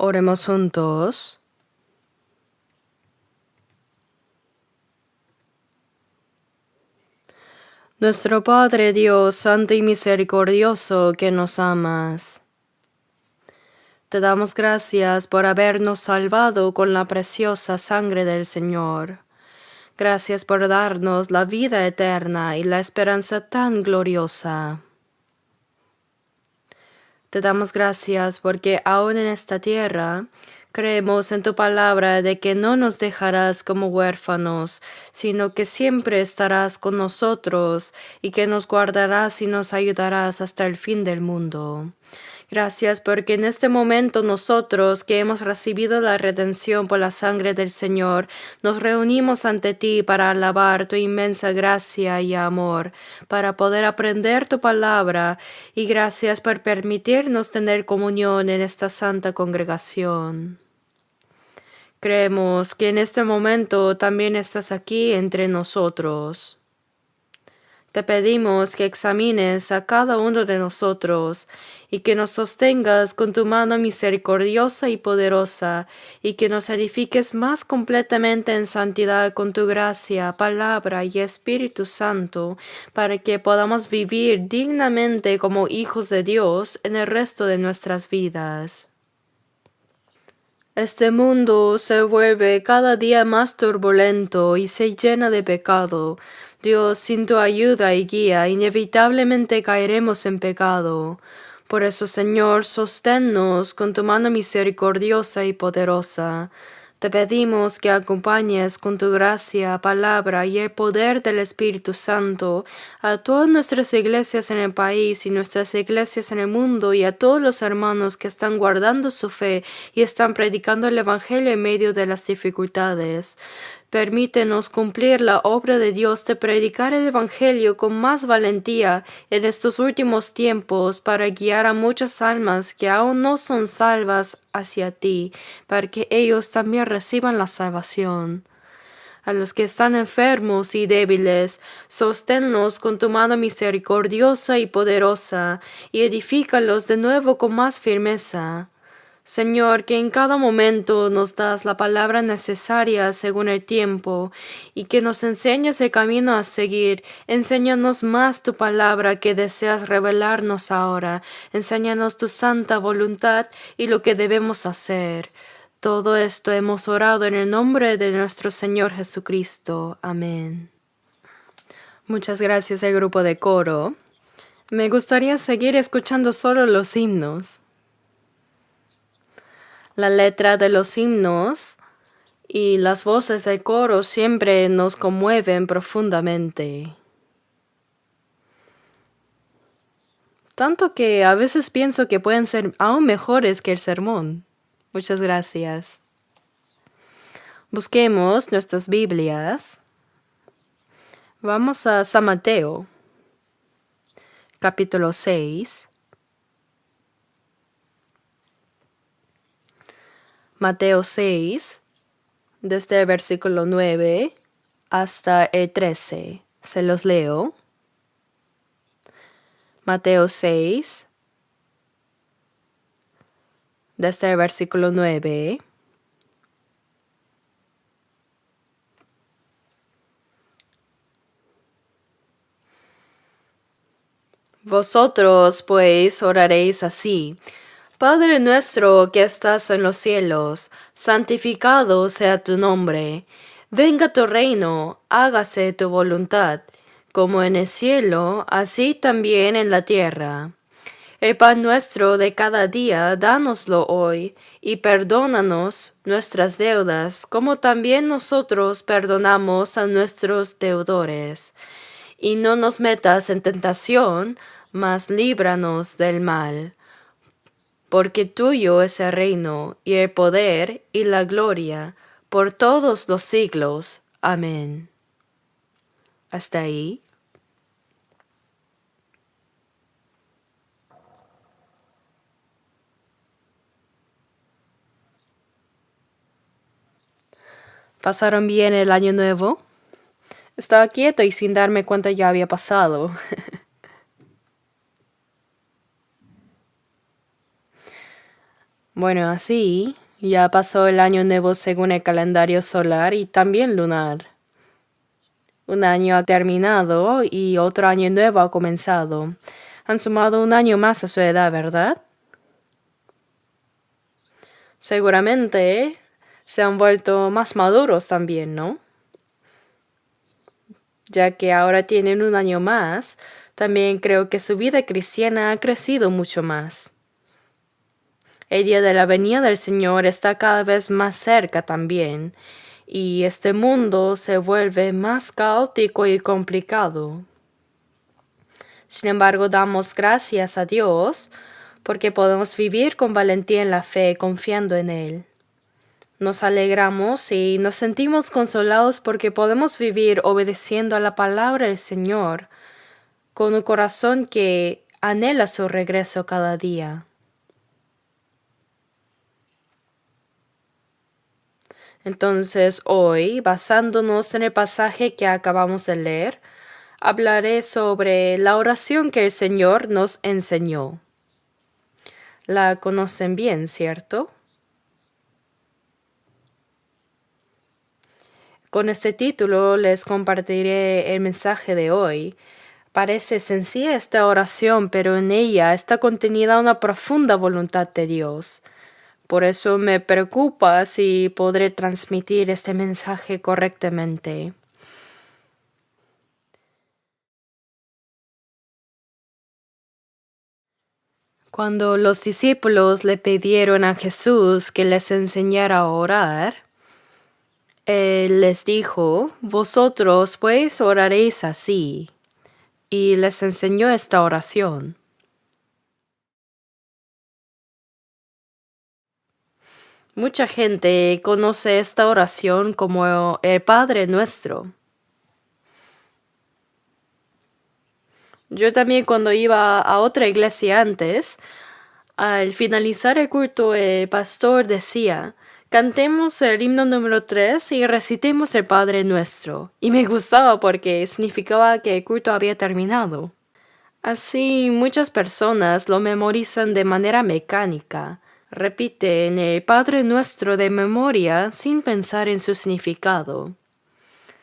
Oremos juntos. Nuestro Padre Dios, Santo y Misericordioso, que nos amas. Te damos gracias por habernos salvado con la preciosa sangre del Señor. Gracias por darnos la vida eterna y la esperanza tan gloriosa. Te damos gracias porque aún en esta tierra creemos en tu palabra de que no nos dejarás como huérfanos, sino que siempre estarás con nosotros y que nos guardarás y nos ayudarás hasta el fin del mundo. Gracias porque en este momento nosotros que hemos recibido la redención por la sangre del Señor, nos reunimos ante ti para alabar tu inmensa gracia y amor, para poder aprender tu palabra, y gracias por permitirnos tener comunión en esta santa congregación. Creemos que en este momento también estás aquí entre nosotros. Te pedimos que examines a cada uno de nosotros y que nos sostengas con tu mano misericordiosa y poderosa y que nos edifiques más completamente en santidad con tu gracia, palabra y Espíritu Santo, para que podamos vivir dignamente como hijos de Dios en el resto de nuestras vidas. Este mundo se vuelve cada día más turbulento y se llena de pecado. Dios, sin tu ayuda y guía, inevitablemente caeremos en pecado. Por eso, Señor, sosténnos con tu mano misericordiosa y poderosa. Te pedimos que acompañes con tu gracia, palabra y el poder del Espíritu Santo a todas nuestras iglesias en el país y nuestras iglesias en el mundo y a todos los hermanos que están guardando su fe y están predicando el Evangelio en medio de las dificultades. Permítenos cumplir la obra de Dios de predicar el Evangelio con más valentía en estos últimos tiempos para guiar a muchas almas que aún no son salvas hacia ti, para que ellos también reciban la salvación. A los que están enfermos y débiles, sosténlos con tu mano misericordiosa y poderosa, y edifícalos de nuevo con más firmeza. Señor, que en cada momento nos das la palabra necesaria según el tiempo y que nos enseñes el camino a seguir. Enséñanos más tu palabra que deseas revelarnos ahora. Enséñanos tu santa voluntad y lo que debemos hacer. Todo esto hemos orado en el nombre de nuestro Señor Jesucristo. Amén. Muchas gracias al grupo de coro. Me gustaría seguir escuchando solo los himnos. La letra de los himnos y las voces del coro siempre nos conmueven profundamente. Tanto que a veces pienso que pueden ser aún mejores que el sermón. Muchas gracias. Busquemos nuestras Biblias. Vamos a San Mateo, capítulo 6. Mateo 6, desde el versículo 9 hasta el 13. Se los leo. Mateo 6, desde el versículo 9. Vosotros, pues, oraréis así: Padre nuestro que estás en los cielos, santificado sea tu nombre. Venga tu reino, hágase tu voluntad, como en el cielo, así también en la tierra. El pan nuestro de cada día, dánoslo hoy, y perdónanos nuestras deudas, como también nosotros perdonamos a nuestros deudores. Y no nos metas en tentación, mas líbranos del mal. Porque tuyo es el reino, y el poder, y la gloria, por todos los siglos. Amén. Hasta ahí. ¿Pasaron bien el año nuevo? Estaba quieto y sin darme cuenta ya había pasado. Bueno, así ya pasó el año nuevo según el calendario solar y también lunar. Un año ha terminado y otro año nuevo ha comenzado. Han sumado un año más a su edad, ¿verdad? Seguramente se han vuelto más maduros también, ¿no? Ya que ahora tienen un año más, también creo que su vida cristiana ha crecido mucho más. El día de la venida del Señor está cada vez más cerca también, y este mundo se vuelve más caótico y complicado. Sin embargo, damos gracias a Dios porque podemos vivir con valentía en la fe, confiando en Él. Nos alegramos y nos sentimos consolados porque podemos vivir obedeciendo a la palabra del Señor, con un corazón que anhela su regreso cada día. Entonces hoy, basándonos en el pasaje que acabamos de leer, hablaré sobre la oración que el Señor nos enseñó. La conocen bien, ¿cierto? Con este título les compartiré el mensaje de hoy. Parece sencilla esta oración, pero en ella está contenida una profunda voluntad de Dios. Por eso me preocupa si podré transmitir este mensaje correctamente. Cuando los discípulos le pidieron a Jesús que les enseñara a orar, Él les dijo, vosotros pues oraréis así, y les enseñó esta oración. Mucha gente conoce esta oración como el Padre Nuestro. Yo también cuando iba a otra iglesia antes, al finalizar el culto el pastor decía, cantemos el himno número 3 y recitemos el Padre Nuestro. Y me gustaba porque significaba que el culto había terminado. Así muchas personas lo memorizan de manera mecánica. Repiten el Padre Nuestro de memoria sin pensar en su significado.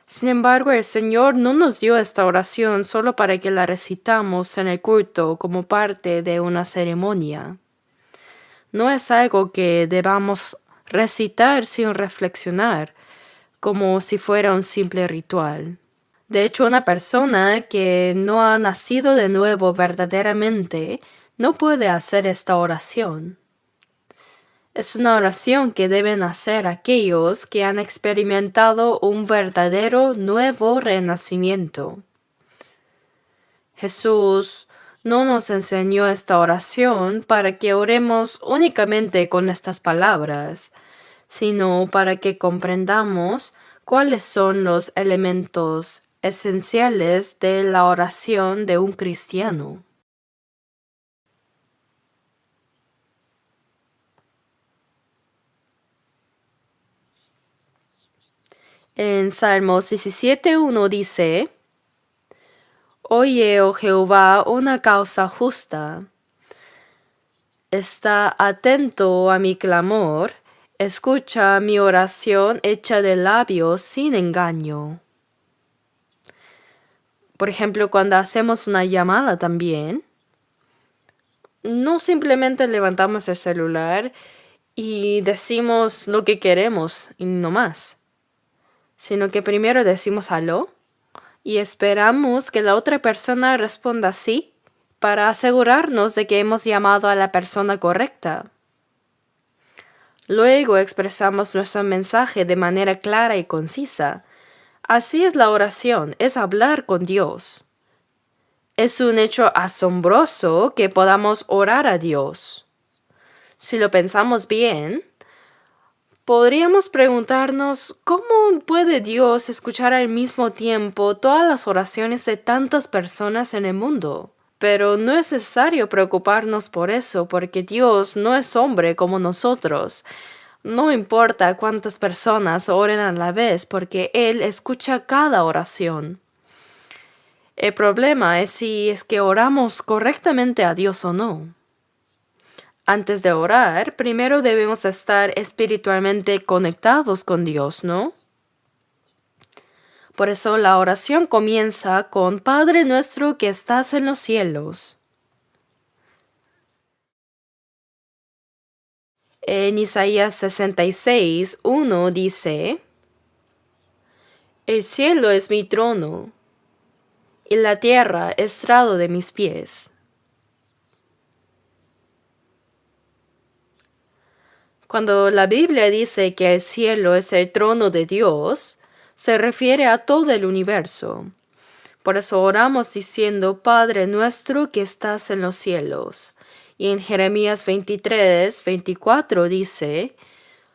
Sin embargo, el Señor no nos dio esta oración solo para que la recitamos en el culto como parte de una ceremonia. No es algo que debamos recitar sin reflexionar, como si fuera un simple ritual. De hecho, una persona que no ha nacido de nuevo verdaderamente no puede hacer esta oración. Es una oración que deben hacer aquellos que han experimentado un verdadero nuevo renacimiento. Jesús no nos enseñó esta oración para que oremos únicamente con estas palabras, sino para que comprendamos cuáles son los elementos esenciales de la oración de un cristiano. En Salmos 17:1 dice, Oye, oh Jehová, una causa justa. Está atento a mi clamor, escucha mi oración hecha de labios sin engaño. Por ejemplo, cuando hacemos una llamada también, no simplemente levantamos el celular y decimos lo que queremos y no más, sino que primero decimos aló y esperamos que la otra persona responda sí para asegurarnos de que hemos llamado a la persona correcta. Luego expresamos nuestro mensaje de manera clara y concisa. Así es la oración, es hablar con Dios. Es un hecho asombroso que podamos orar a Dios. Si lo pensamos bien, podríamos preguntarnos cómo puede Dios escuchar al mismo tiempo todas las oraciones de tantas personas en el mundo. Pero no es necesario preocuparnos por eso, porque Dios no es hombre como nosotros. No importa cuántas personas oren a la vez, porque Él escucha cada oración. El problema es si es que oramos correctamente a Dios o no. Antes de orar, primero debemos estar espiritualmente conectados con Dios, ¿no? Por eso la oración comienza con Padre nuestro que estás en los cielos. En Isaías 66:1 dice, El cielo es mi trono, y la tierra estrado de mis pies. Cuando la Biblia dice que el cielo es el trono de Dios, se refiere a todo el universo. Por eso oramos diciendo, Padre nuestro que estás en los cielos. Y en Jeremías 23:24 dice,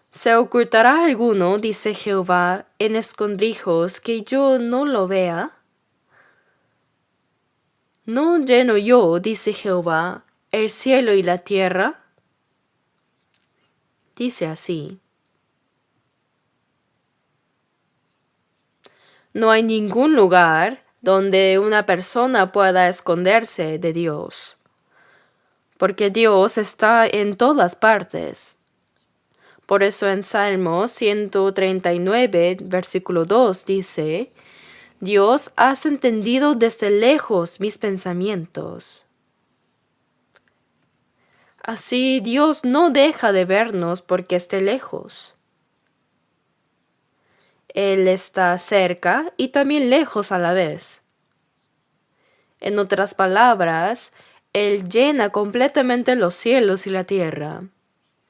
¿Se ocultará alguno, dice Jehová, en escondrijos que yo no lo vea? ¿No lleno yo, dice Jehová, el cielo y la tierra? Dice así. No hay ningún lugar donde una persona pueda esconderse de Dios, porque Dios está en todas partes. Por eso en Salmo 139, versículo 2 dice, Dios, has entendido desde lejos mis pensamientos. Así Dios no deja de vernos porque esté lejos. Él está cerca y también lejos a la vez. En otras palabras, Él llena completamente los cielos y la tierra.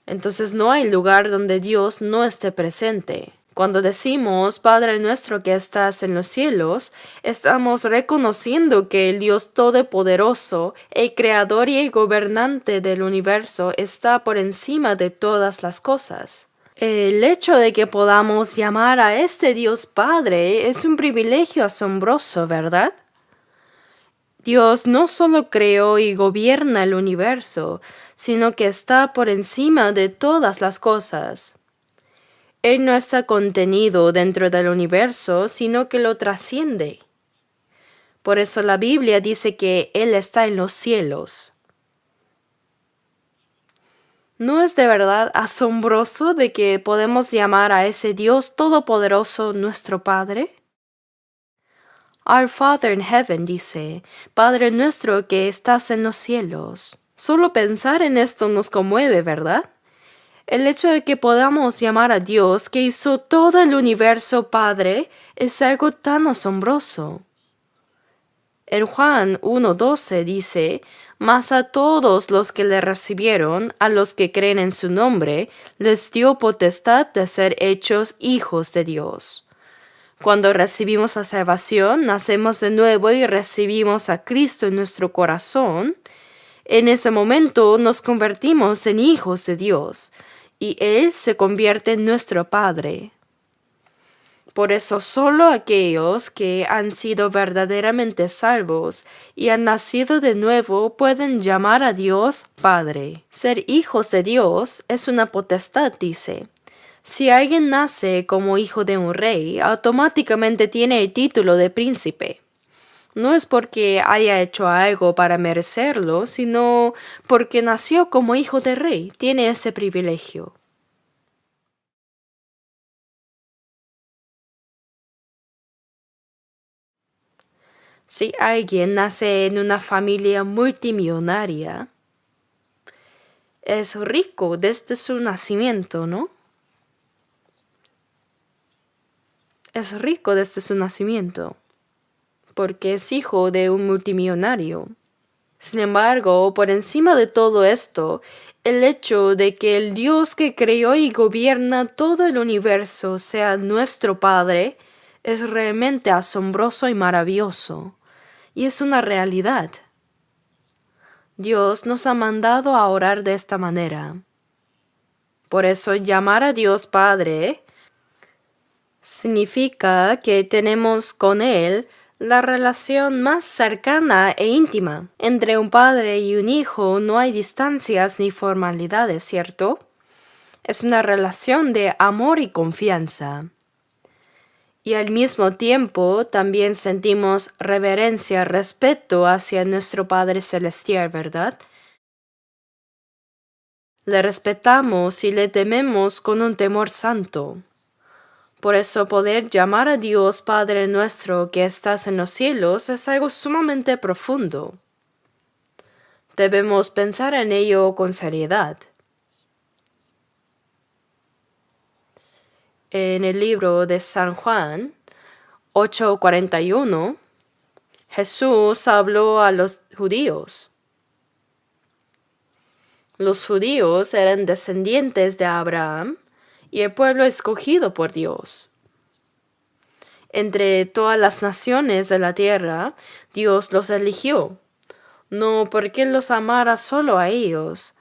Entonces no hay lugar donde Dios no esté presente. Cuando decimos, Padre nuestro que estás en los cielos, estamos reconociendo que el Dios Todopoderoso, el Creador y el Gobernante del universo, está por encima de todas las cosas. El hecho de que podamos llamar a este Dios Padre es un privilegio asombroso, ¿verdad? Dios no solo creó y gobierna el universo, sino que está por encima de todas las cosas. Él no está contenido dentro del universo, sino que lo trasciende. Por eso la Biblia dice que Él está en los cielos. ¿No es de verdad asombroso de que podemos llamar a ese Dios todopoderoso nuestro Padre? Our Father in Heaven dice, Padre nuestro que estás en los cielos. Solo pensar en esto nos conmueve, ¿verdad? El hecho de que podamos llamar a Dios que hizo todo el universo Padre es algo tan asombroso. En Juan 1:12 dice, Mas a todos los que le recibieron, a los que creen en su nombre, les dio potestad de ser hechos hijos de Dios. Cuando recibimos la salvación, nacemos de nuevo y recibimos a Cristo en nuestro corazón. En ese momento nos convertimos en hijos de Dios y Él se convierte en nuestro Padre. Por eso solo aquellos que han sido verdaderamente salvos y han nacido de nuevo pueden llamar a Dios Padre. Ser hijos de Dios es una potestad, dice. Si alguien nace como hijo de un rey, automáticamente tiene el título de príncipe. No es porque haya hecho algo para merecerlo, sino porque nació como hijo de rey, tiene ese privilegio. Si alguien nace en una familia multimillonaria, es rico desde su nacimiento, ¿no? Es rico desde su nacimiento, porque es hijo de un multimillonario. Sin embargo, por encima de todo esto, el hecho de que el Dios que creó y gobierna todo el universo sea nuestro Padre es realmente asombroso y maravilloso, y es una realidad. Dios nos ha mandado a orar de esta manera. Por eso llamar a Dios Padre significa que tenemos con Él la relación más cercana e íntima. Entre un padre y un hijo no hay distancias ni formalidades, ¿cierto? Es una relación de amor y confianza. Y al mismo tiempo también sentimos reverencia, respeto hacia nuestro Padre Celestial, ¿verdad? Le respetamos y le tememos con un temor santo. Por eso poder llamar a Dios Padre nuestro que estás en los cielos es algo sumamente profundo. Debemos pensar en ello con seriedad. En el libro de San Juan 8:41, Jesús habló a los judíos. Los judíos eran descendientes de Abraham y el pueblo escogido por Dios. Entre todas las naciones de la tierra, Dios los eligió, no porque los amara solo a ellos,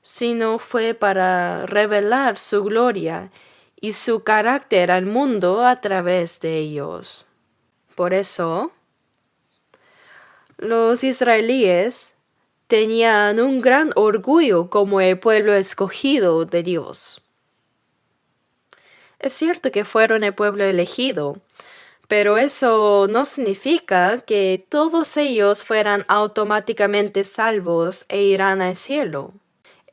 sino fue para revelar su gloria y su carácter al mundo a través de ellos. Por eso, los israelíes tenían un gran orgullo como el pueblo escogido de Dios. Es cierto que fueron el pueblo elegido, pero eso no significa que todos ellos fueran automáticamente salvos e irán al cielo.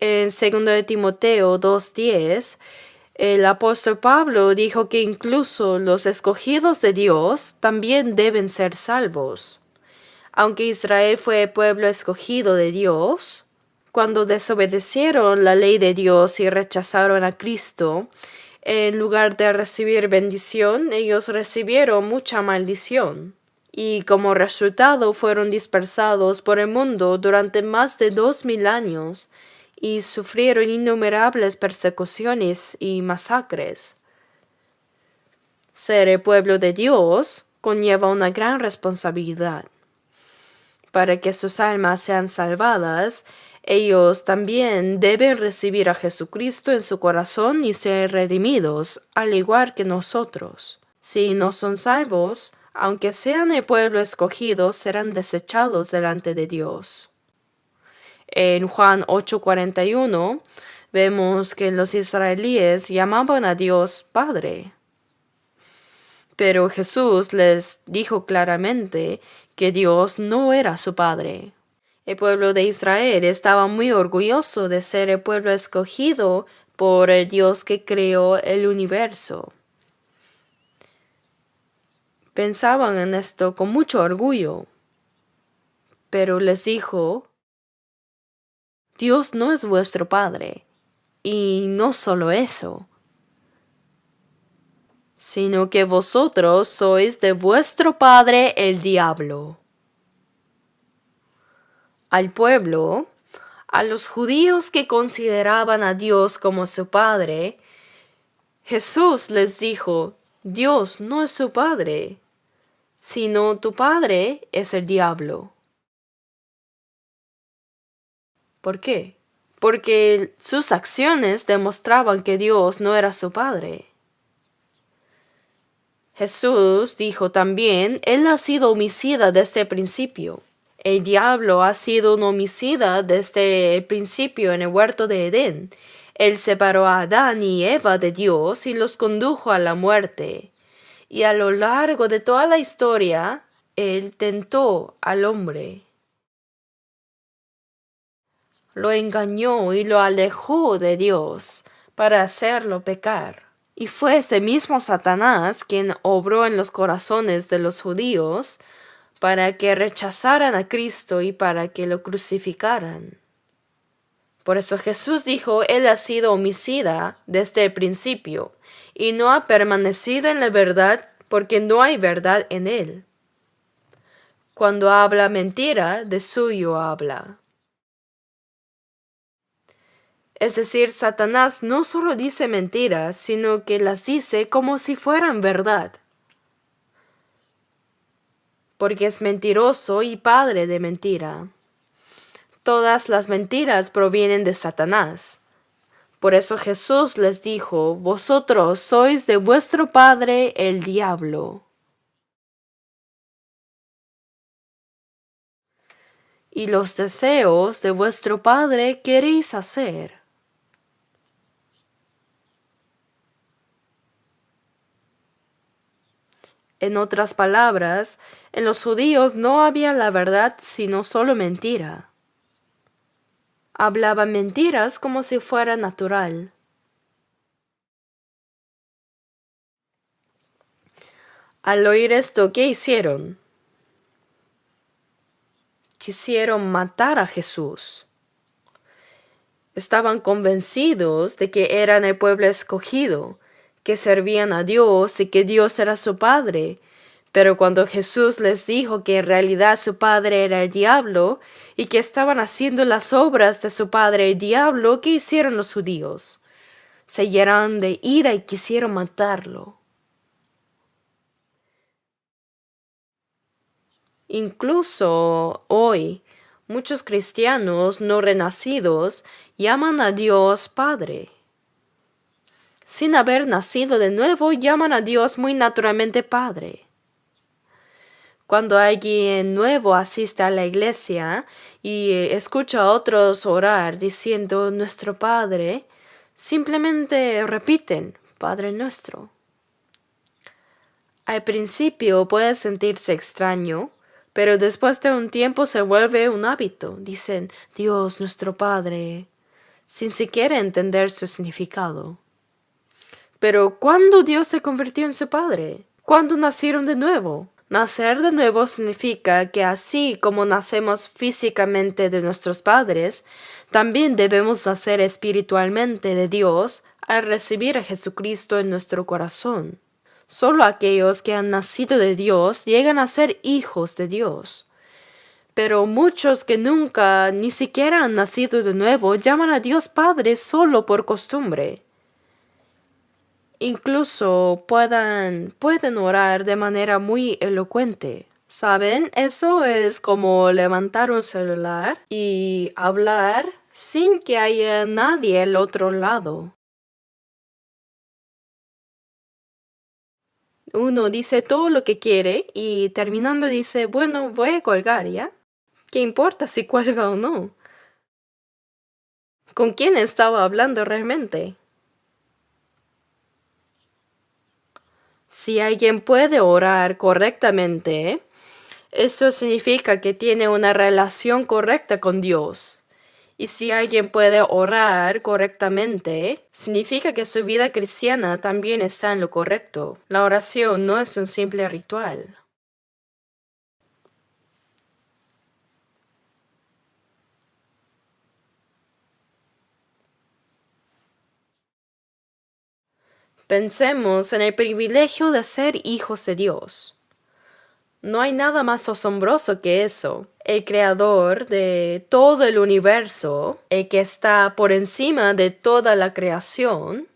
En 2 de Timoteo 2:10, el apóstol Pablo dijo que incluso los escogidos de Dios también deben ser salvos. Aunque Israel fue el pueblo escogido de Dios, cuando desobedecieron la ley de Dios y rechazaron a Cristo, en lugar de recibir bendición, ellos recibieron mucha maldición. Y como resultado fueron dispersados por el mundo durante más de 2000 años y sufrieron innumerables persecuciones y masacres. Ser el pueblo de Dios conlleva una gran responsabilidad. Para que sus almas sean salvadas, ellos también deben recibir a Jesucristo en su corazón y ser redimidos, al igual que nosotros. Si no son salvos, aunque sean el pueblo escogido, serán desechados delante de Dios. En Juan 8:41 vemos que los israelíes llamaban a Dios Padre. Pero Jesús les dijo claramente que Dios no era su Padre. El pueblo de Israel estaba muy orgulloso de ser el pueblo escogido por el Dios que creó el universo. Pensaban en esto con mucho orgullo. Pero les dijo, Dios no es vuestro Padre. Y no solo eso, sino que vosotros sois de vuestro padre el diablo. Al pueblo, a los judíos que consideraban a Dios como su padre, Jesús les dijo, Dios no es su padre, sino tu padre es el diablo. ¿Por qué? Porque sus acciones demostraban que Dios no era su padre. Jesús dijo también, Él ha sido homicida desde el principio. El diablo ha sido un homicida desde el principio en el huerto de Edén. Él separó a Adán y Eva de Dios y los condujo a la muerte. Y a lo largo de toda la historia, Él tentó al hombre. Lo engañó y lo alejó de Dios para hacerlo pecar. Y fue ese mismo Satanás quien obró en los corazones de los judíos para que rechazaran a Cristo y para que lo crucificaran. Por eso Jesús dijo, Él ha sido homicida desde el principio y no ha permanecido en la verdad porque no hay verdad en Él. Cuando habla mentira, de suyo habla. Es decir, Satanás no solo dice mentiras, sino que las dice como si fueran verdad. Porque es mentiroso y padre de mentira. Todas las mentiras provienen de Satanás. Por eso Jesús les dijo, vosotros sois de vuestro padre el diablo. Y los deseos de vuestro padre queréis hacer. En otras palabras, en los judíos no había la verdad sino solo mentira. Hablaba mentiras como si fuera natural. Al oír esto, ¿qué hicieron? Quisieron matar a Jesús. Estaban convencidos de que eran el pueblo escogido, que servían a Dios y que Dios era su Padre. Pero cuando Jesús les dijo que en realidad su padre era el diablo y que estaban haciendo las obras de su padre el diablo, ¿qué hicieron los judíos? Se llenaron de ira y quisieron matarlo. Incluso hoy, muchos cristianos no renacidos llaman a Dios Padre. Sin haber nacido de nuevo, llaman a Dios muy naturalmente Padre. Cuando alguien nuevo asiste a la iglesia y escucha a otros orar diciendo nuestro Padre, simplemente repiten Padre nuestro. Al principio puede sentirse extraño, pero después de un tiempo se vuelve un hábito. Dicen Dios nuestro Padre, sin siquiera entender su significado. Pero ¿cuándo Dios se convirtió en su Padre? ¿Cuándo nacieron de nuevo? Nacer de nuevo significa que así como nacemos físicamente de nuestros padres, también debemos nacer espiritualmente de Dios al recibir a Jesucristo en nuestro corazón. Solo aquellos que han nacido de Dios llegan a ser hijos de Dios. Pero muchos que nunca ni siquiera han nacido de nuevo llaman a Dios Padre solo por costumbre. Incluso pueden orar de manera muy elocuente. ¿Saben? Eso es como levantar un celular y hablar sin que haya nadie al otro lado. Uno dice todo lo que quiere y terminando dice, bueno, voy a colgar, ¿ya? ¿Qué importa si cuelga o no? ¿Con quién estaba hablando realmente? Si alguien puede orar correctamente, eso significa que tiene una relación correcta con Dios. Y si alguien puede orar correctamente, significa que su vida cristiana también está en lo correcto. La oración no es un simple ritual. Pensemos en el privilegio de ser hijos de Dios. No hay nada más asombroso que eso. El creador de todo el universo, el que está por encima de toda la creación.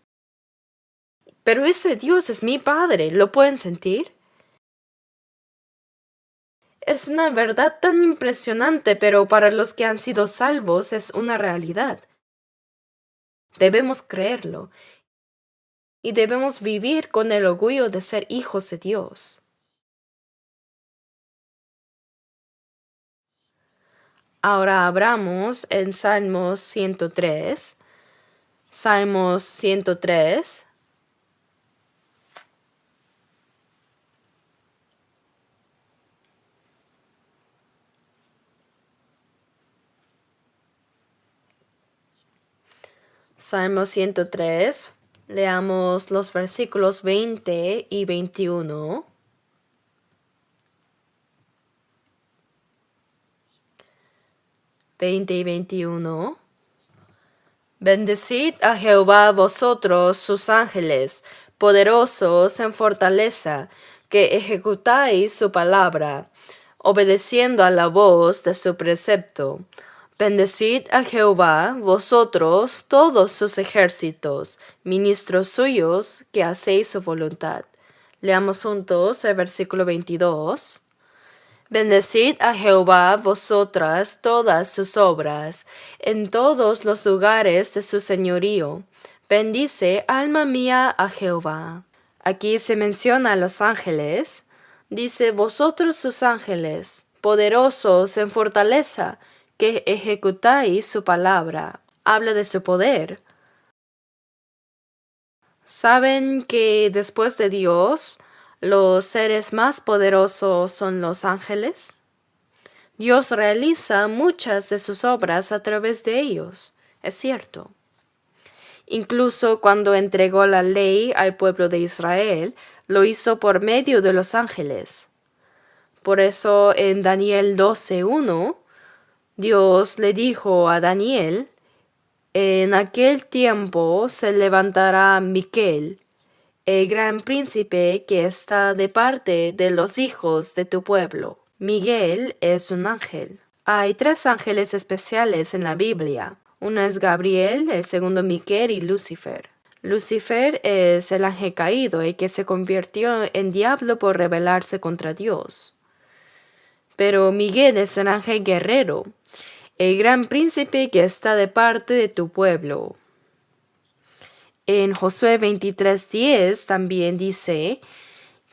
Pero ese Dios es mi Padre, ¿lo pueden sentir? Es una verdad tan impresionante, pero para los que han sido salvos es una realidad. Debemos creerlo y debemos vivir con el orgullo de ser hijos de Dios. Ahora abramos en Salmos 103. Salmos 103. Salmo 103, leamos los versículos 20 y 21. Bendecid a Jehová vosotros sus ángeles, poderosos en fortaleza, que ejecutáis su palabra, obedeciendo a la voz de su precepto. Bendecid a Jehová, vosotros todos sus ejércitos, ministros suyos, que hacéis su voluntad. Leamos juntos el versículo 22. Bendecid a Jehová vosotras todas sus obras, en todos los lugares de su señorío. Bendice, alma mía, a Jehová. Aquí se menciona a los ángeles. Dice, vosotros sus ángeles, poderosos en fortaleza, que ejecutáis su palabra. Habla de su poder. ¿Saben que después de Dios, los seres más poderosos son los ángeles? Dios realiza muchas de sus obras a través de ellos, es cierto. Incluso cuando entregó la ley al pueblo de Israel, lo hizo por medio de los ángeles. Por eso en Daniel 12:1, Dios le dijo a Daniel: en aquel tiempo se levantará Miquel, el gran príncipe que está de parte de los hijos de tu pueblo. Miguel es un ángel. Hay 3 ángeles especiales en la Biblia. Uno es Gabriel, el segundo Miquel y Lucifer. Lucifer es el ángel caído y que se convirtió en diablo por rebelarse contra Dios. Pero Miguel es el ángel guerrero, el gran príncipe que está de parte de tu pueblo. En Josué 23:10 también dice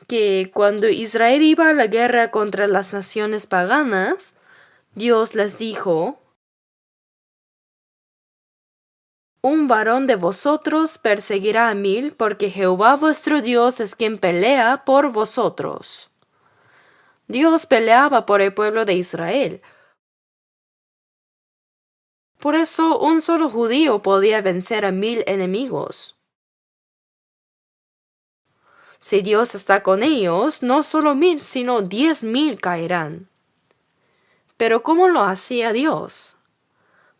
que cuando Israel iba a la guerra contra las naciones paganas, Dios les dijo: un varón de vosotros perseguirá a 1000, porque Jehová vuestro Dios es quien pelea por vosotros. Dios peleaba por el pueblo de Israel. Por eso un solo judío podía vencer a 1000 enemigos. Si Dios está con ellos, no solo 1000, sino 10,000 caerán. Pero ¿cómo lo hacía Dios?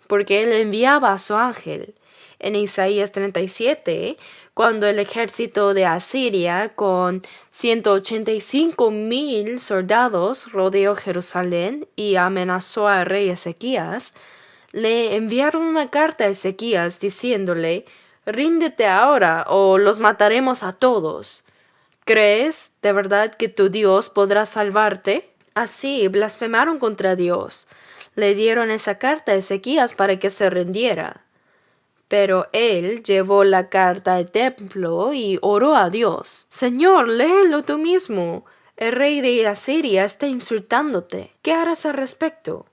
Porque Él enviaba a su ángel. En Isaías 37, cuando el ejército de Asiria con 185,000 soldados rodeó Jerusalén y amenazó al rey Ezequías, le enviaron una carta a Ezequías diciéndole: ríndete ahora o los mataremos a todos. ¿Crees de verdad que tu Dios podrá salvarte? Así blasfemaron contra Dios. Le dieron esa carta a Ezequías para que se rindiera. Pero él llevó la carta al templo y oró a Dios: Señor, léelo tú mismo. El rey de Asiria está insultándote. ¿Qué harás al respecto?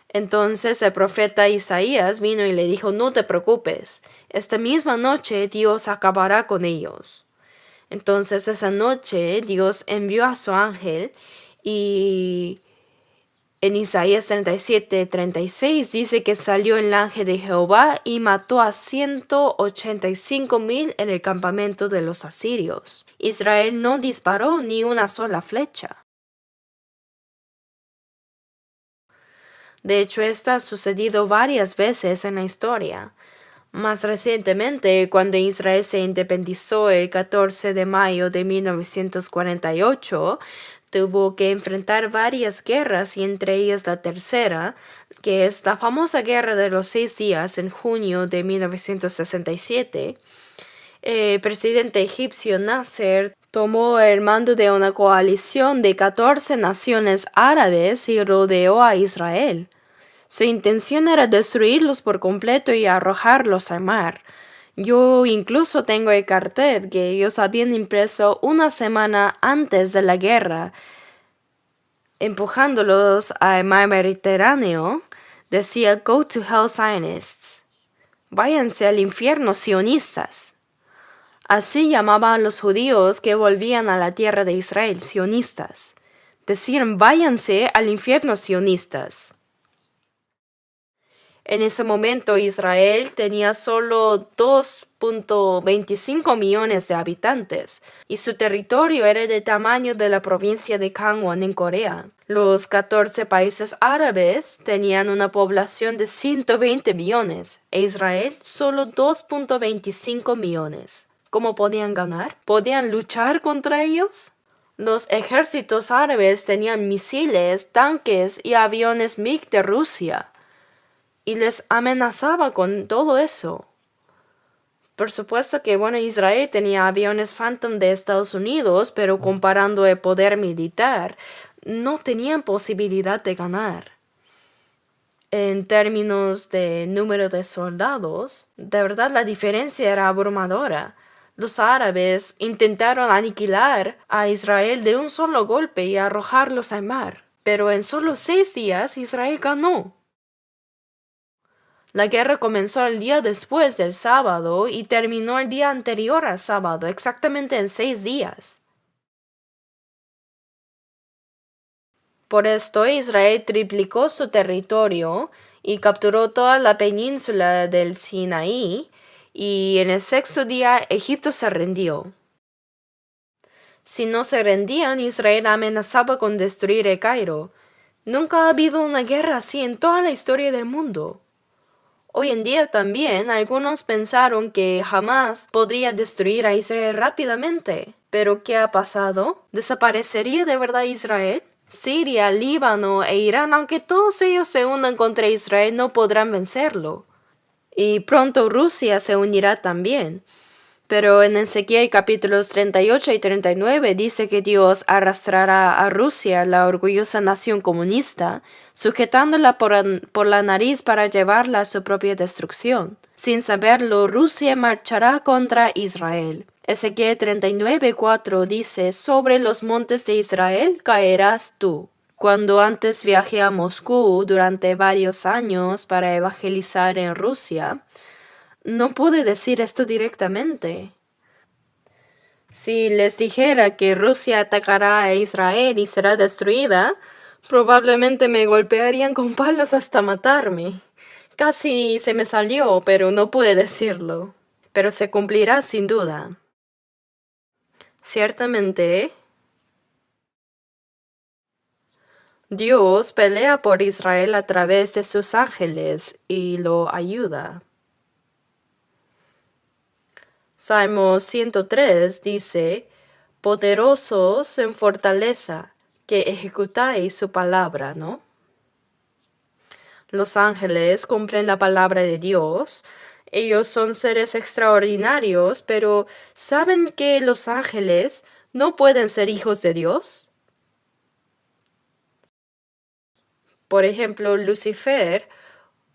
Entonces el profeta Isaías vino y le dijo: no te preocupes, esta misma noche Dios acabará con ellos. Entonces esa noche Dios envió a su ángel y en Isaías 37:36 dice que salió el ángel de Jehová y mató a 185,000 en el campamento de los asirios. Israel no disparó ni una sola flecha. De hecho, esto ha sucedido varias veces en la historia. Más recientemente, cuando Israel se independizó el 14 de mayo de 1948, tuvo que enfrentar varias guerras y entre ellas la tercera, que es la famosa Guerra de los 6 días en junio de 1967. El presidente egipcio Nasser tomó el mando de una coalición de 14 naciones árabes y rodeó a Israel. Su intención era destruirlos por completo y arrojarlos al mar. Yo incluso tengo el cartel que ellos habían impreso una semana antes de la guerra, empujándolos al mar Mediterráneo. Decía: Go to hell, Zionists. Váyanse al infierno, sionistas. Así llamaban a los judíos que volvían a la tierra de Israel, sionistas. Decían: váyanse al infierno, sionistas. En ese momento Israel tenía solo 2.25 millones de habitantes y su territorio era del tamaño de la provincia de Gangwon en Corea. Los 14 países árabes tenían una población de 120 millones e Israel solo 2.25 millones. ¿Cómo podían ganar? ¿Podían luchar contra ellos? Los ejércitos árabes tenían misiles, tanques y aviones MiG de Rusia. Y les amenazaba con todo eso. Por supuesto que, Israel tenía aviones Phantom de Estados Unidos, pero comparando el poder militar, no tenían posibilidad de ganar. En términos de número de soldados, de verdad la diferencia era abrumadora. Los árabes intentaron aniquilar a Israel de un solo golpe y arrojarlos al mar. Pero en solo 6 días Israel ganó. La guerra comenzó el día después del sábado y terminó el día anterior al sábado, exactamente en 6 días. Por esto Israel triplicó su territorio y capturó toda la península del Sinaí, y en el sexto día Egipto se rindió. Si no se rendían, Israel amenazaba con destruir el Cairo. Nunca ha habido una guerra así en toda la historia del mundo. Hoy en día también algunos pensaron que jamás podría destruir a Israel rápidamente. ¿Pero qué ha pasado? ¿Desaparecería de verdad Israel? Siria, Líbano e Irán, aunque todos ellos se unan contra Israel, no podrán vencerlo. Y pronto Rusia se unirá también. Pero en Ezequiel capítulos 38 y 39 dice que Dios arrastrará a Rusia, la orgullosa nación comunista, sujetándola por la nariz para llevarla a su propia destrucción. Sin saberlo, Rusia marchará contra Israel. Ezequiel 39:4 dice: sobre los montes de Israel caerás tú. Cuando antes viajé a Moscú durante varios años para evangelizar en Rusia, no pude decir esto directamente. Si les dijera que Rusia atacará a Israel y será destruida, probablemente me golpearían con palos hasta matarme. Casi se me salió, pero no pude decirlo. Pero se cumplirá sin duda. Ciertamente, Dios pelea por Israel a través de sus ángeles y lo ayuda. Salmo 103 dice: poderosos en fortaleza, que ejecutáis su palabra, ¿no? Los ángeles cumplen la palabra de Dios. Ellos son seres extraordinarios, pero ¿saben que los ángeles no pueden ser hijos de Dios? Por ejemplo, Lucifer,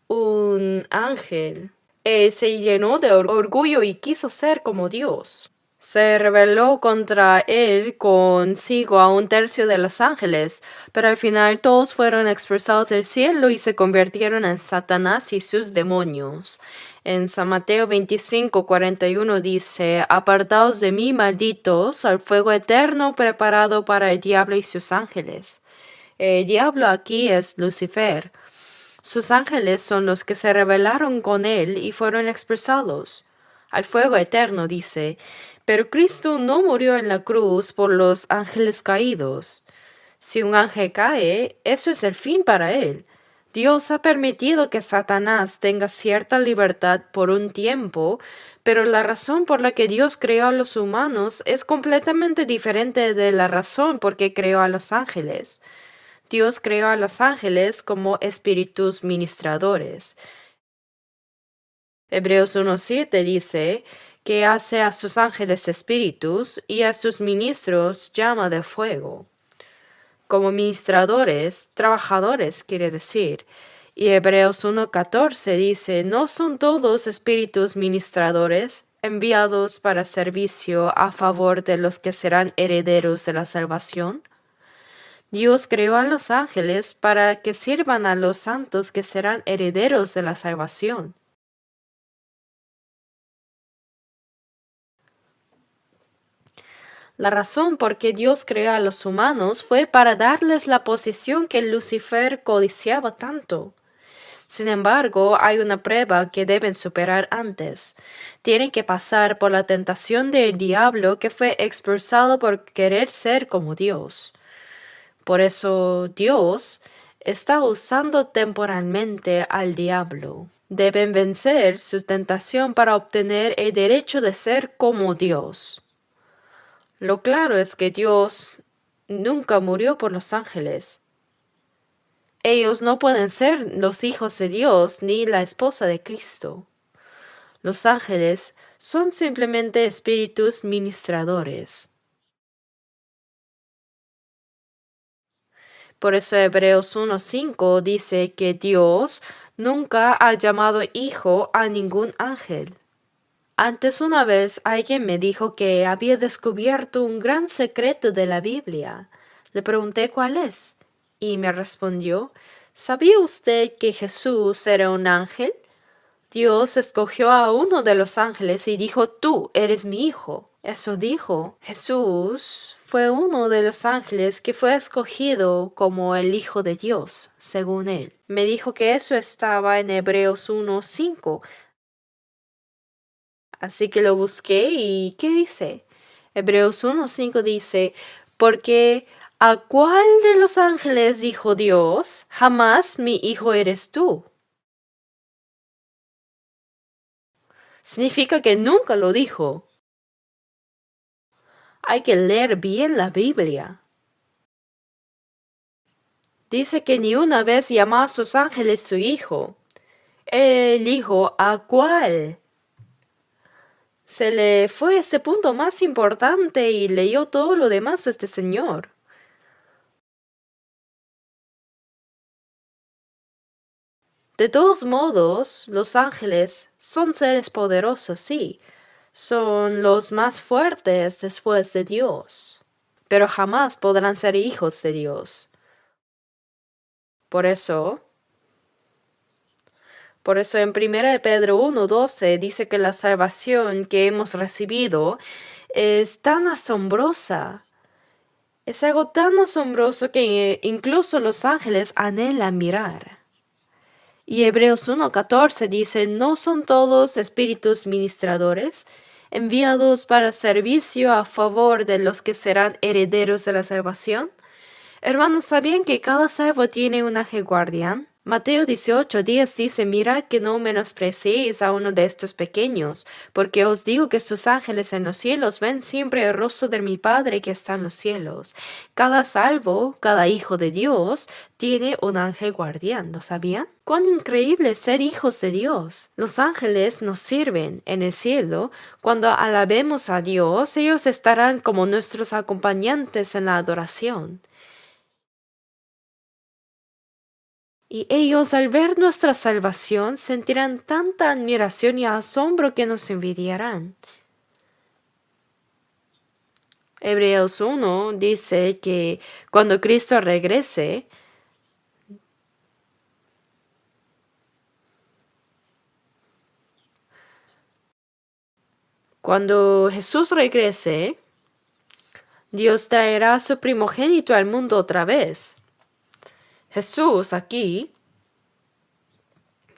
un ángel, él se llenó de orgullo y quiso ser como Dios. Se rebeló contra él consigo a un tercio de los ángeles, pero al final todos fueron expulsados del cielo y se convirtieron en Satanás y sus demonios. En San Mateo 25:41 dice: apartaos de mí, malditos, al fuego eterno preparado para el diablo y sus ángeles. El diablo aquí es Lucifer. Sus ángeles son los que se rebelaron con él y fueron expulsados al fuego eterno, dice. Pero Cristo no murió en la cruz por los ángeles caídos. Si un ángel cae, eso es el fin para él. Dios ha permitido que Satanás tenga cierta libertad por un tiempo, pero la razón por la que Dios creó a los humanos es completamente diferente de la razón por que creó a los ángeles. Dios creó a los ángeles como espíritus ministradores. Hebreos 1:7 dice que hace a sus ángeles espíritus y a sus ministros llama de fuego. Como ministradores, trabajadores quiere decir. Y Hebreos 1:14 dice: ¿no son todos espíritus ministradores enviados para servicio a favor de los que serán herederos de la salvación? Dios creó a los ángeles para que sirvan a los santos que serán herederos de la salvación. La razón por que Dios creó a los humanos fue para darles la posición que Lucifer codiciaba tanto. Sin embargo, hay una prueba que deben superar antes. Tienen que pasar por la tentación del diablo, que fue expulsado por querer ser como Dios. Por eso Dios está usando temporalmente al diablo. Deben vencer su tentación para obtener el derecho de ser como Dios. Lo claro es que Dios nunca murió por los ángeles. Ellos no pueden ser los hijos de Dios ni la esposa de Cristo. Los ángeles son simplemente espíritus ministradores. Por eso Hebreos 1:5 dice que Dios nunca ha llamado hijo a ningún ángel. Antes una vez alguien me dijo que había descubierto un gran secreto de la Biblia. Le pregunté cuál es y me respondió: ¿sabía usted que Jesús era un ángel? Dios escogió a uno de los ángeles y dijo: tú eres mi hijo. Eso dijo. Jesús fue uno de los ángeles que fue escogido como el Hijo de Dios, según él. Me dijo que eso estaba en Hebreos 1:5. Así que lo busqué y ¿qué dice? Hebreos 1:5 dice, porque ¿a cuál de los ángeles dijo Dios, jamás mi hijo eres tú? Significa que nunca lo dijo. Hay que leer bien la Biblia. Dice que ni una vez llamó a sus ángeles su hijo. Él dijo, ¿a cuál? Se le fue este punto más importante y leyó todo lo demás a este señor. De todos modos, los ángeles son seres poderosos, sí. Son los más fuertes después de Dios. Pero jamás podrán ser hijos de Dios. Por eso en 1 de Pedro 1:12 dice que la salvación que hemos recibido es tan asombrosa. Es algo tan asombroso que incluso los ángeles anhelan mirar. Y Hebreos 1:14 dice, ¿no son todos espíritus ministradores, enviados para servicio a favor de los que serán herederos de la salvación? Hermanos, ¿sabían que cada salvo tiene un ángel guardián? Mateo 18:10 dice, mirad que no menospreciéis a uno de estos pequeños, porque os digo que sus ángeles en los cielos ven siempre el rostro de mi Padre que está en los cielos. Cada salvo, cada hijo de Dios, tiene un ángel guardián, ¿lo sabían? ¡Cuán increíble es ser hijos de Dios! Los ángeles nos sirven en el cielo. Cuando alabemos a Dios, ellos estarán como nuestros acompañantes en la adoración. Y ellos al ver nuestra salvación sentirán tanta admiración y asombro que nos envidiarán. Hebreos 1 dice que cuando Cristo regrese, cuando Jesús regrese, Dios traerá a su primogénito al mundo otra vez. Jesús aquí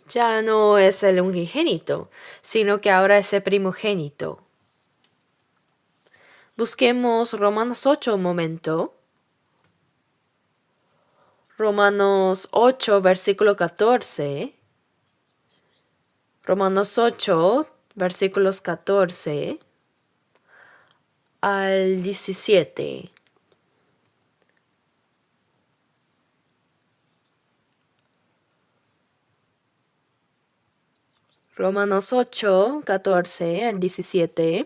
ya no es el unigénito, sino que ahora es el primogénito. Busquemos Romanos 8 un momento. Romanos 8, versículo 14. Romanos 8, versículos 14 al 17. Romanos 8, 14 al 17.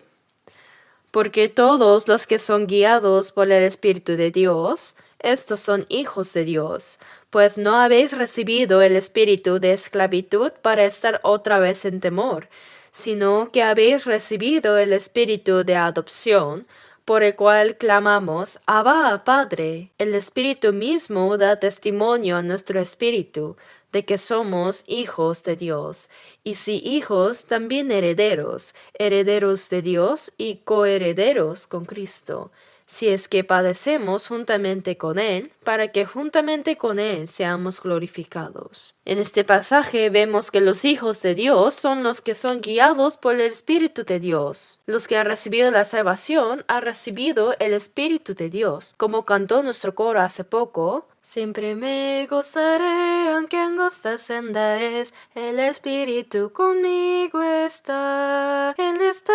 Porque todos los que son guiados por el Espíritu de Dios, estos son hijos de Dios, pues no habéis recibido el espíritu de esclavitud para estar otra vez en temor, sino que habéis recibido el espíritu de adopción, por el cual clamamos, Abba, Padre. El Espíritu mismo da testimonio a nuestro espíritu de que somos hijos de Dios, y si hijos, también herederos, herederos de Dios y coherederos con Cristo, si es que padecemos juntamente con Él, para que juntamente con Él seamos glorificados. En este pasaje vemos que los hijos de Dios son los que son guiados por el Espíritu de Dios. Los que han recibido la salvación han recibido el Espíritu de Dios. Como cantó nuestro coro hace poco, siempre me gozaré, aunque angosta senda es, el Espíritu conmigo está. Él está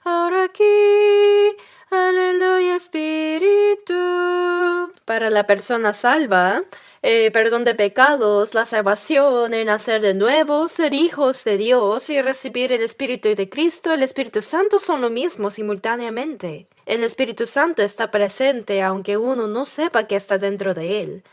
ahora aquí. Aleluya, Espíritu. Para la persona salva, perdón de pecados, la salvación, el nacer de nuevo, ser hijos de Dios y recibir el Espíritu de Cristo, el Espíritu Santo son lo mismo simultáneamente. El Espíritu Santo está presente aunque uno no sepa que está dentro de él.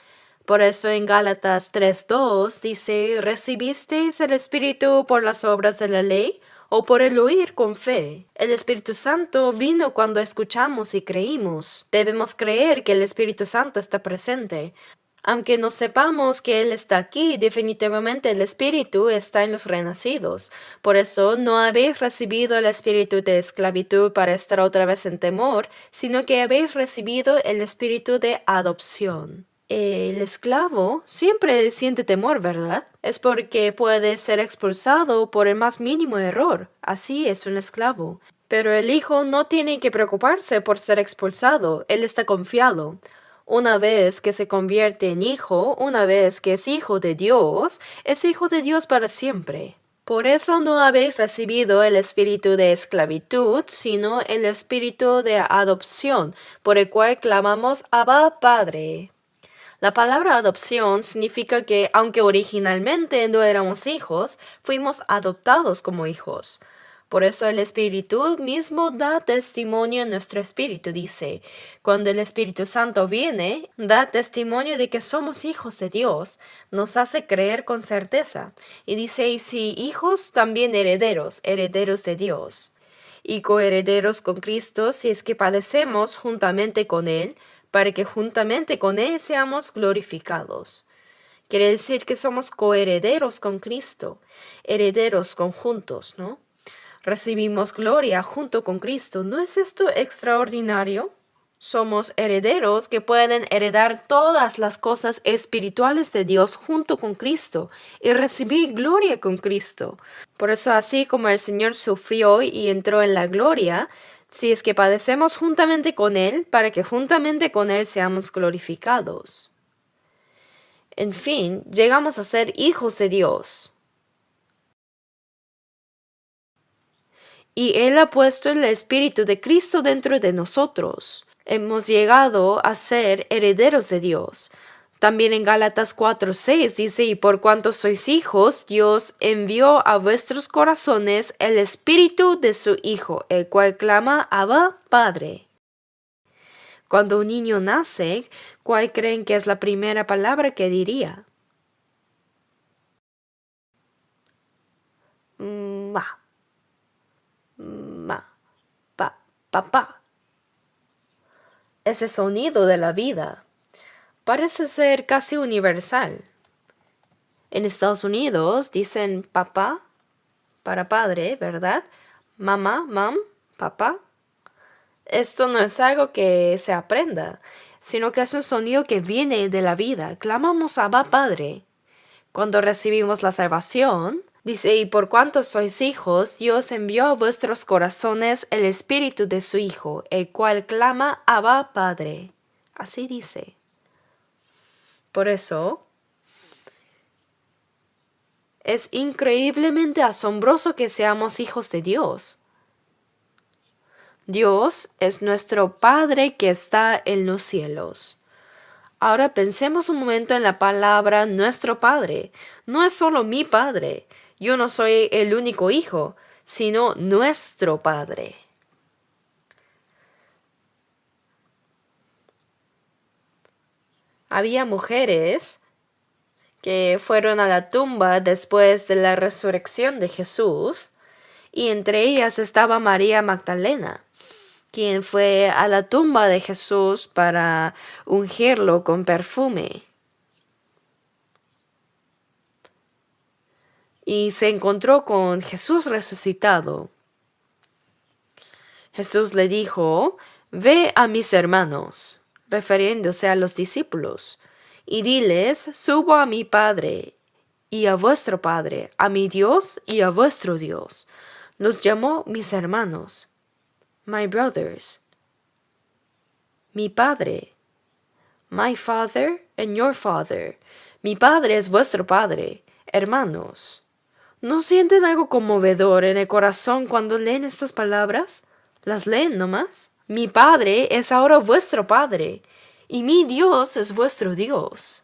Por eso en Gálatas 3:2 dice, ¿recibisteis el Espíritu por las obras de la ley o por el oír con fe? El Espíritu Santo vino cuando escuchamos y creímos. Debemos creer que el Espíritu Santo está presente. Aunque no sepamos que Él está aquí, definitivamente el Espíritu está en los renacidos. Por eso no habéis recibido el espíritu de esclavitud para estar otra vez en temor, sino que habéis recibido el espíritu de adopción. El esclavo siempre siente temor, ¿verdad? Es porque puede ser expulsado por el más mínimo error. Así es un esclavo. Pero el hijo no tiene que preocuparse por ser expulsado. Él está confiado. Una vez que se convierte en hijo, una vez que es hijo de Dios para siempre. Por eso no habéis recibido el espíritu de esclavitud, sino el espíritu de adopción, por el cual clamamos Abba, Padre. La palabra adopción significa que, aunque originalmente no éramos hijos, fuimos adoptados como hijos. Por eso el Espíritu mismo da testimonio en nuestro espíritu, dice. Cuando el Espíritu Santo viene, da testimonio de que somos hijos de Dios, nos hace creer con certeza. Y dice, y si hijos, también herederos, herederos de Dios. Y coherederos con Cristo si es que padecemos juntamente con Él, para que juntamente con Él seamos glorificados. Quiere decir que somos coherederos con Cristo, herederos conjuntos, ¿no? Recibimos gloria junto con Cristo. ¿No es esto extraordinario? Somos herederos que pueden heredar todas las cosas espirituales de Dios junto con Cristo y recibir gloria con Cristo. Por eso, así como el Señor sufrió y entró en la gloria, si es que padecemos juntamente con Él, para que juntamente con Él seamos glorificados. En fin, llegamos a ser hijos de Dios. Y Él ha puesto el Espíritu de Cristo dentro de nosotros. Hemos llegado a ser herederos de Dios. También en Gálatas 4:6 dice, y por cuanto sois hijos, Dios envió a vuestros corazones el Espíritu de su Hijo, el cual clama, Abba, Padre. Cuando un niño nace, ¿cuál creen que es la primera palabra que diría? Ma, ma, papá. Ese sonido de la vida parece ser casi universal. En Estados Unidos dicen papá para padre, ¿verdad? Mamá, mam, papá. Esto no es algo que se aprenda, sino que es un sonido que viene de la vida. Clamamos Abba, Padre. Cuando recibimos la salvación, dice, y por cuanto sois hijos, Dios envió a vuestros corazones el Espíritu de su Hijo, el cual clama Abba, Padre. Así dice. Por eso, es increíblemente asombroso que seamos hijos de Dios. Dios es nuestro Padre que está en los cielos. Ahora pensemos un momento en la palabra nuestro Padre. No es solo mi Padre. Yo no soy el único hijo, sino nuestro Padre. Había mujeres que fueron a la tumba después de la resurrección de Jesús, y entre ellas estaba María Magdalena, quien fue a la tumba de Jesús para ungirlo con perfume. Y se encontró con Jesús resucitado. Jesús le dijo, ve a mis hermanos, refiriéndose a los discípulos, y diles, subo a mi Padre y a vuestro Padre, a mi Dios y a vuestro Dios. Los llamó mis hermanos, my brothers, mi Padre, my Father and your Father. Mi Padre es vuestro Padre, hermanos. ¿No sienten algo conmovedor en el corazón cuando leen estas palabras? ¿Las leen nomás? Mi Padre es ahora vuestro Padre, y mi Dios es vuestro Dios.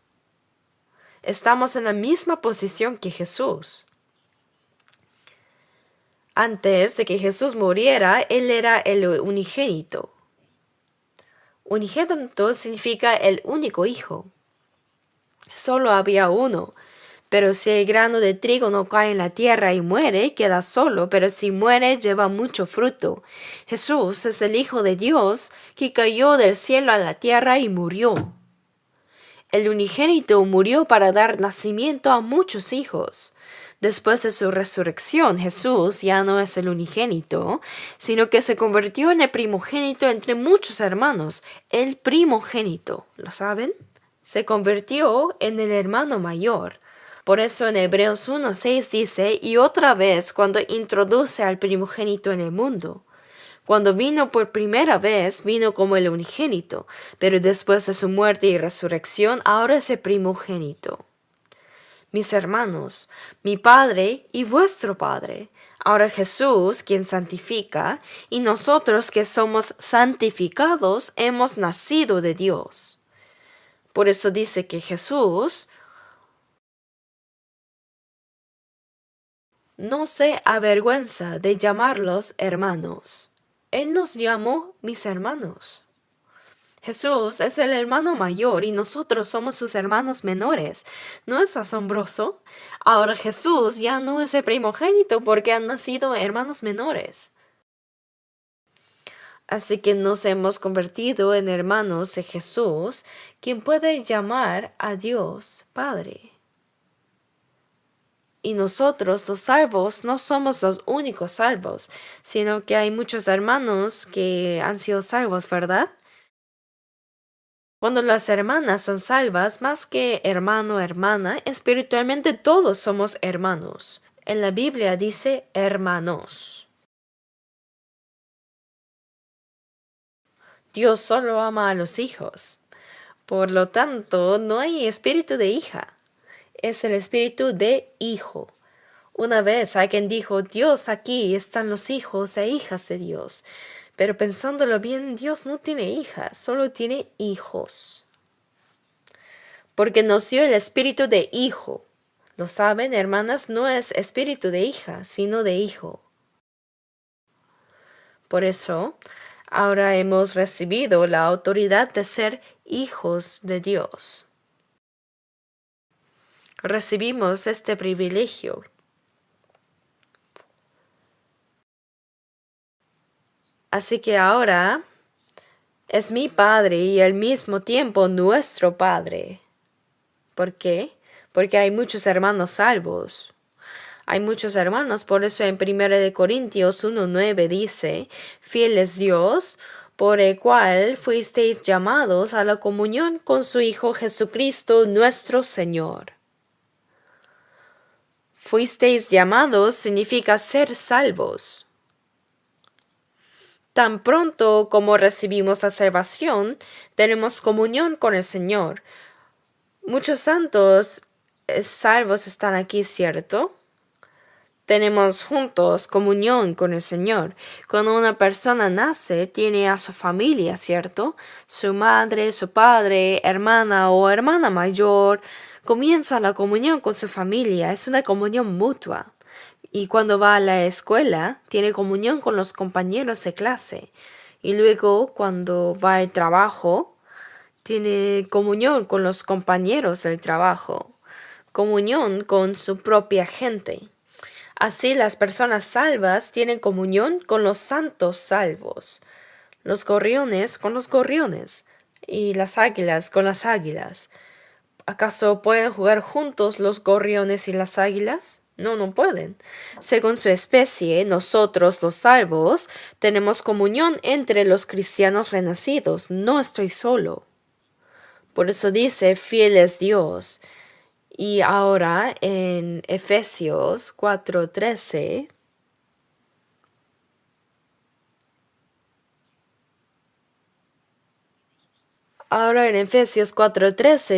Estamos en la misma posición que Jesús. Antes de que Jesús muriera, Él era el unigénito. Unigénito significa el único hijo. Solo había uno. Pero si el grano de trigo no cae en la tierra y muere, queda solo, pero si muere, lleva mucho fruto. Jesús es el Hijo de Dios que cayó del cielo a la tierra y murió. El unigénito murió para dar nacimiento a muchos hijos. Después de su resurrección, Jesús ya no es el unigénito, sino que se convirtió en el primogénito entre muchos hermanos. El primogénito, ¿lo saben? Se convirtió en el hermano mayor. Por eso en Hebreos 1:6 dice, y otra vez cuando introduce al primogénito en el mundo. Cuando vino por primera vez, vino como el unigénito, pero después de su muerte y resurrección, ahora es el primogénito. Mis hermanos, mi Padre y vuestro Padre. Ahora Jesús, quien santifica, y nosotros que somos santificados, hemos nacido de Dios. Por eso dice que Jesús no se avergüenza de llamarlos hermanos. Él nos llamó mis hermanos. Jesús es el hermano mayor y nosotros somos sus hermanos menores. ¿No es asombroso? Ahora Jesús ya no es el primogénito porque han nacido hermanos menores. Así que nos hemos convertido en hermanos de Jesús, quien puede llamar a Dios Padre. Y nosotros, los salvos, no somos los únicos salvos, sino que hay muchos hermanos que han sido salvos, ¿verdad? Cuando las hermanas son salvas, más que hermano o hermana, espiritualmente todos somos hermanos. En la Biblia dice hermanos. Dios solo ama a los hijos. Por lo tanto, no hay espíritu de hija. Es el espíritu de hijo. Una vez alguien dijo, Dios, aquí están los hijos e hijas de Dios. Pero pensándolo bien, Dios no tiene hijas, solo tiene hijos. Porque nos dio el espíritu de hijo. ¿Lo saben, hermanas? No es espíritu de hija, sino de hijo. Por eso, ahora hemos recibido la autoridad de ser hijos de Dios. Recibimos este privilegio. Así que ahora es mi Padre y al mismo tiempo nuestro Padre. ¿Por qué? Porque hay muchos hermanos salvos. Hay muchos hermanos, por eso en 1 Corintios 1:9 dice, fiel es Dios, por el cual fuisteis llamados a la comunión con su Hijo Jesucristo nuestro Señor. Fuisteis llamados significa ser salvos. Tan pronto como recibimos la salvación, tenemos comunión con el Señor. Muchos santos salvos están aquí, ¿cierto? Tenemos juntos comunión con el Señor. Cuando una persona nace, tiene a su familia, ¿cierto? Su madre, su padre, hermana o hermana mayor. Comienza la comunión con su familia. Es una comunión mutua. Y cuando va a la escuela, tiene comunión con los compañeros de clase. Y luego, cuando va al trabajo, tiene comunión con los compañeros del trabajo. Comunión con su propia gente. Así las personas salvas tienen comunión con los santos salvos. Los gorriones con los gorriones. Y las águilas con las águilas. ¿Acaso pueden jugar juntos los gorriones y las águilas? No, no pueden. Según su especie, nosotros, los salvos, tenemos comunión entre los cristianos renacidos. No estoy solo. Por eso dice, fiel es Dios. Y ahora en Efesios 4:13,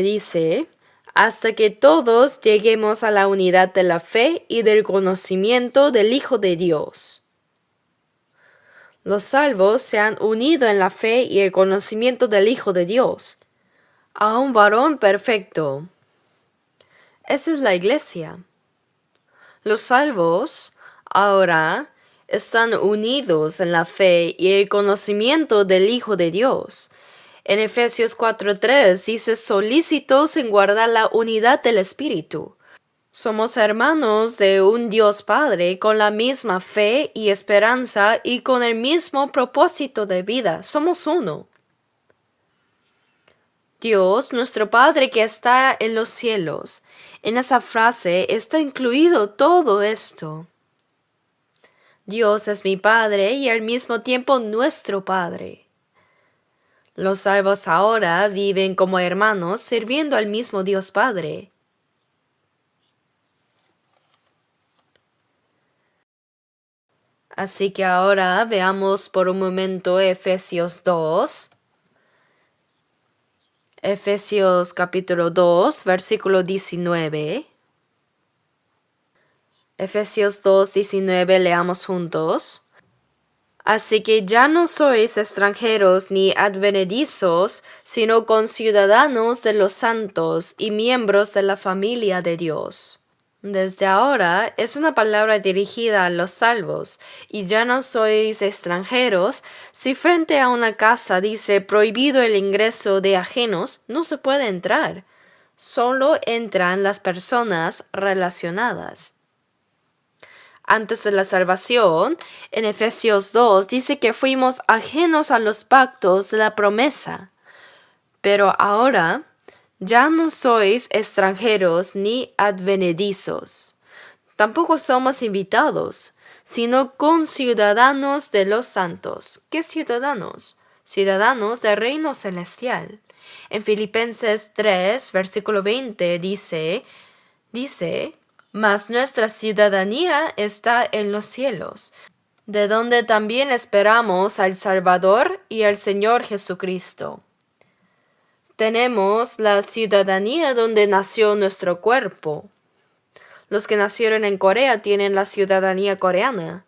dice, hasta que todos lleguemos a la unidad de la fe y del conocimiento del Hijo de Dios. Los salvos se han unido en la fe y el conocimiento del Hijo de Dios, a un varón perfecto. Esa es la iglesia. Los salvos ahora están unidos en la fe y el conocimiento del Hijo de Dios. En Efesios 4:3 dice solícitos en guardar la unidad del Espíritu. Somos hermanos de un Dios Padre con la misma fe y esperanza y con el mismo propósito de vida. Somos uno. Dios, nuestro Padre que está en los cielos. En esa frase está incluido todo esto. Dios es mi Padre y al mismo tiempo nuestro Padre. Los salvos ahora viven como hermanos sirviendo al mismo Dios Padre. Así que ahora veamos por un momento Efesios 2. Efesios capítulo 2, versículo 19. Efesios 2, 19, leamos juntos. Así que ya no sois extranjeros ni advenedizos, sino conciudadanos de los santos y miembros de la familia de Dios. Desde ahora es una palabra dirigida a los salvos, y ya no sois extranjeros. Si frente a una casa dice prohibido el ingreso de ajenos, no se puede entrar. Solo entran las personas relacionadas. Antes de la salvación, en Efesios 2 dice que fuimos ajenos a los pactos de la promesa. Pero ahora ya no sois extranjeros ni advenedizos. Tampoco somos invitados, sino conciudadanos de los santos. ¿Qué ciudadanos? Ciudadanos del reino celestial. En Filipenses 3, versículo 20 dice, mas nuestra ciudadanía está en los cielos, de donde también esperamos al Salvador y al Señor Jesucristo. Tenemos la ciudadanía donde nació nuestro cuerpo. Los que nacieron en Corea tienen la ciudadanía coreana.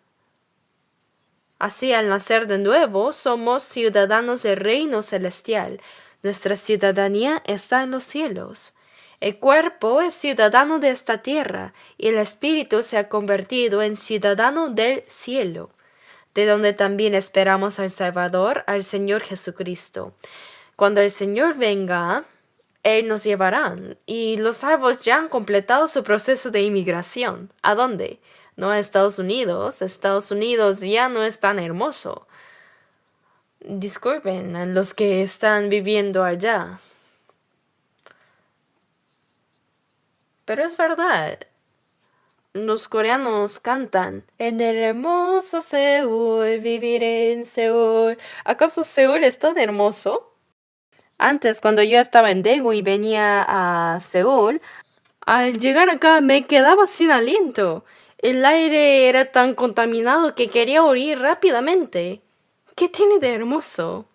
Así, al nacer de nuevo, somos ciudadanos del reino celestial. Nuestra ciudadanía está en los cielos. El cuerpo es ciudadano de esta tierra y el espíritu se ha convertido en ciudadano del cielo, de donde también esperamos al Salvador, al Señor Jesucristo. Cuando el Señor venga, Él nos llevará, y los salvos ya han completado su proceso de inmigración. ¿A dónde? No a Estados Unidos. Estados Unidos ya no es tan hermoso. Disculpen a los que están viviendo allá. Pero es verdad. Los coreanos cantan, en el hermoso Seúl, viviré en Seúl. ¿Acaso Seúl es tan hermoso? Antes, cuando yo estaba en Daegu y venía a Seúl, al llegar acá me quedaba sin aliento. El aire era tan contaminado que quería huir rápidamente. ¿Qué tiene de hermoso?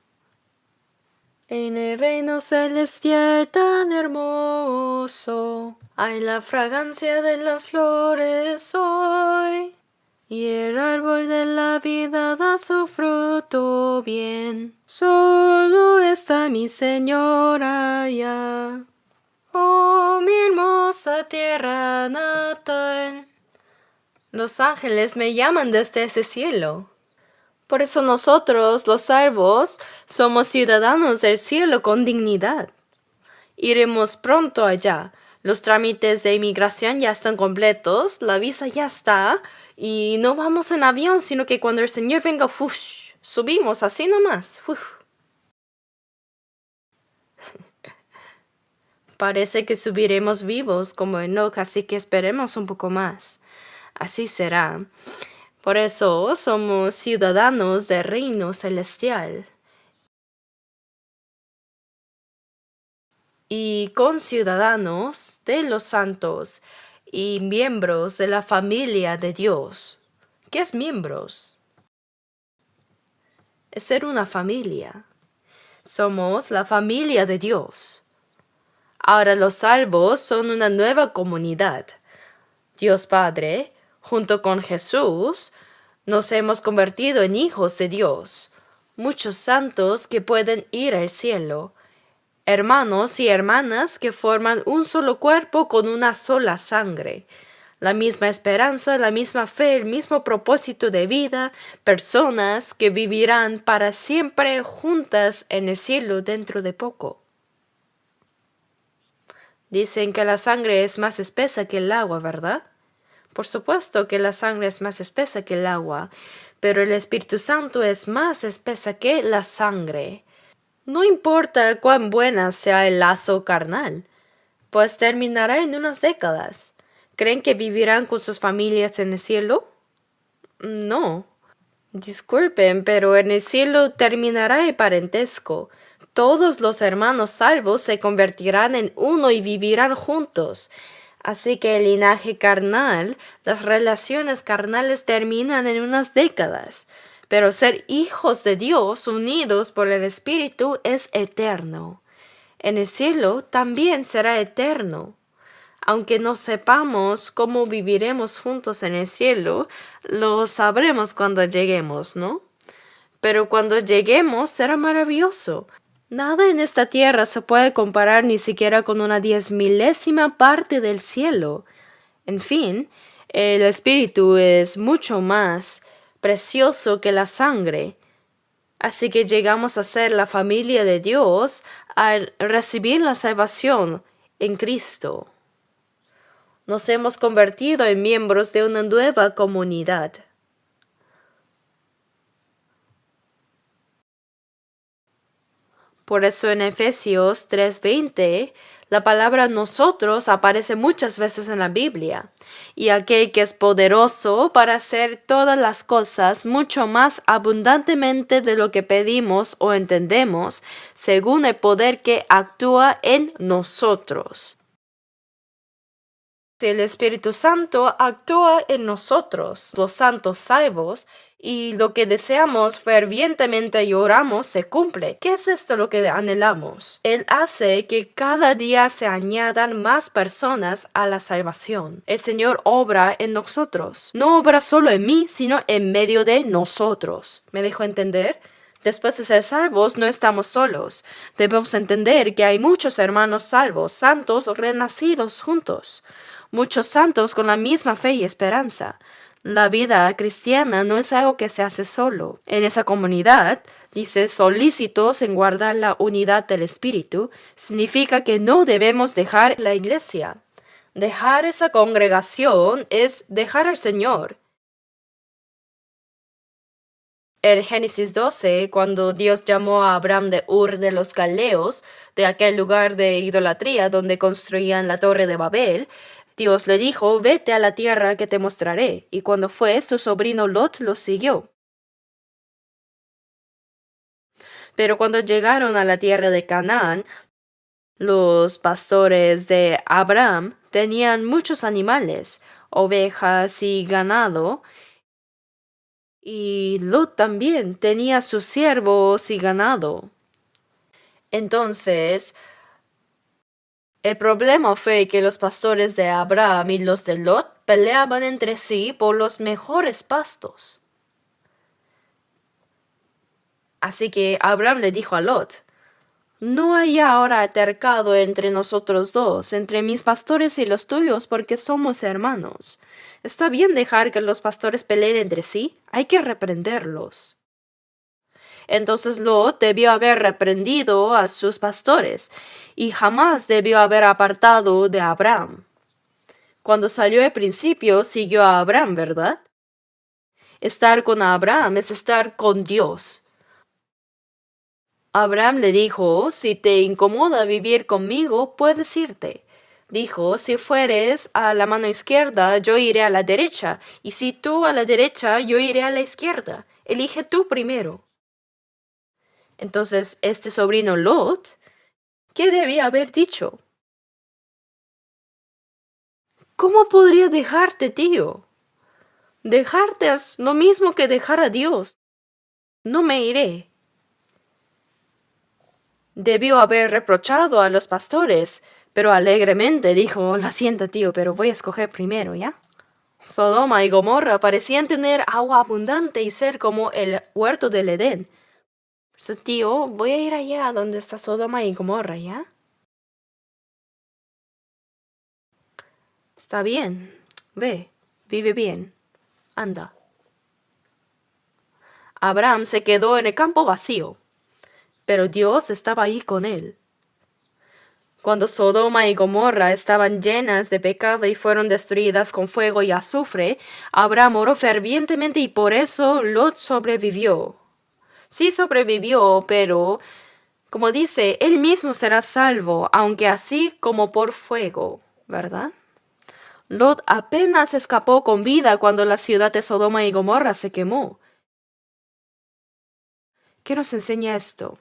En el reino celestial tan hermoso, hay la fragancia de las flores hoy, y el árbol de la vida da su fruto bien. Solo está mi Señor allá. Oh, mi hermosa tierra natal. Los ángeles me llaman desde ese cielo. Por eso nosotros, los salvos, somos ciudadanos del cielo con dignidad. Iremos pronto allá. Los trámites de inmigración ya están completos, la visa ya está, y no vamos en avión, sino que cuando el Señor venga, subimos así nomás. Parece que subiremos vivos como Enoch, así que esperemos un poco más. Así será. Por eso somos ciudadanos del reino celestial y conciudadanos de los santos y miembros de la familia de Dios. ¿Qué es miembros? Es ser una familia. Somos la familia de Dios. Ahora los salvos son una nueva comunidad. Dios Padre, junto con Jesús, nos hemos convertido en hijos de Dios, muchos santos que pueden ir al cielo, hermanos y hermanas que forman un solo cuerpo con una sola sangre, la misma esperanza, la misma fe, el mismo propósito de vida, personas que vivirán para siempre juntas en el cielo dentro de poco. Dicen que la sangre es más espesa que el agua, ¿verdad? Por supuesto que la sangre es más espesa que el agua, pero el Espíritu Santo es más espesa que la sangre. No importa cuán buena sea el lazo carnal, pues terminará en unas décadas. ¿Creen que vivirán con sus familias en el cielo? No. Disculpen, pero en el cielo terminará el parentesco. Todos los hermanos salvos se convertirán en uno y vivirán juntos. Así que el linaje carnal, las relaciones carnales terminan en unas décadas. Pero ser hijos de Dios unidos por el Espíritu es eterno. En el cielo también será eterno. Aunque no sepamos cómo viviremos juntos en el cielo, lo sabremos cuando lleguemos, ¿no? Pero cuando lleguemos será maravilloso. Nada en esta tierra se puede comparar ni siquiera con una 10,000ª parte del cielo. En fin, el Espíritu es mucho más precioso que la sangre. Así que llegamos a ser la familia de Dios al recibir la salvación en Cristo. Nos hemos convertido en miembros de una nueva comunidad. Por eso en Efesios 3:20, la palabra nosotros aparece muchas veces en la Biblia. Y aquel que es poderoso para hacer todas las cosas mucho más abundantemente de lo que pedimos o entendemos, según el poder que actúa en nosotros. El Espíritu Santo actúa en nosotros, los santos salvos, y lo que deseamos fervientemente y oramos se cumple. ¿Qué es esto lo que anhelamos? Él hace que cada día se añadan más personas a la salvación. El Señor obra en nosotros. No obra solo en mí, sino en medio de nosotros. ¿Me dejo entender? Después de ser salvos, no estamos solos. Debemos entender que hay muchos hermanos salvos, santos renacidos juntos. Muchos santos con la misma fe y esperanza. La vida cristiana no es algo que se hace solo. En esa comunidad, dice, solícitos en guardar la unidad del Espíritu, significa que no debemos dejar la iglesia. Dejar esa congregación es dejar al Señor. En Génesis 12, cuando Dios llamó a Abraham de Ur de los Galeos, de aquel lugar de idolatría donde construían la torre de Babel, Dios le dijo, vete a la tierra que te mostraré. Y cuando fue, su sobrino Lot lo siguió. Pero cuando llegaron a la tierra de Canaán, los pastores de Abraham tenían muchos animales, ovejas y ganado, y Lot también tenía sus siervos y ganado. Entonces, el problema fue que los pastores de Abraham y los de Lot peleaban entre sí por los mejores pastos. Así que Abraham le dijo a Lot, no hay ahora altercado entre nosotros dos, entre mis pastores y los tuyos, porque somos hermanos. ¿Está bien dejar que los pastores peleen entre sí? Hay que reprenderlos. Entonces Lot debió haber reprendido a sus pastores y jamás debió haber apartado de Abraham. Cuando salió el principio, siguió a Abraham, ¿verdad? Estar con Abraham es estar con Dios. Abraham le dijo, si te incomoda vivir conmigo, puedes irte. Dijo, si fueres a la mano izquierda, yo iré a la derecha, y si tú a la derecha, yo iré a la izquierda. Elige tú primero. Entonces, este sobrino Lot, ¿qué debía haber dicho? ¿Cómo podría dejarte, tío? Dejarte es lo mismo que dejar a Dios. No me iré. Debió haber reprochado a los pastores, pero alegremente dijo, lo siento, tío, pero voy a escoger primero, ¿ya? Sodoma y Gomorra parecían tener agua abundante y ser como el huerto del Edén. So, tío, voy a ir allá donde está Sodoma y Gomorra, ¿ya? Está bien. Ve, vive bien. Anda. Abraham se quedó en el campo vacío, pero Dios estaba ahí con él. Cuando Sodoma y Gomorra estaban llenas de pecado y fueron destruidas con fuego y azufre, Abraham oró fervientemente y por eso Lot sobrevivió. Sí sobrevivió, pero Como dice, él mismo será salvo, aunque así como por fuego, ¿verdad? Lot apenas escapó con vida cuando la ciudad de Sodoma y Gomorra se quemó. ¿Qué nos enseña esto?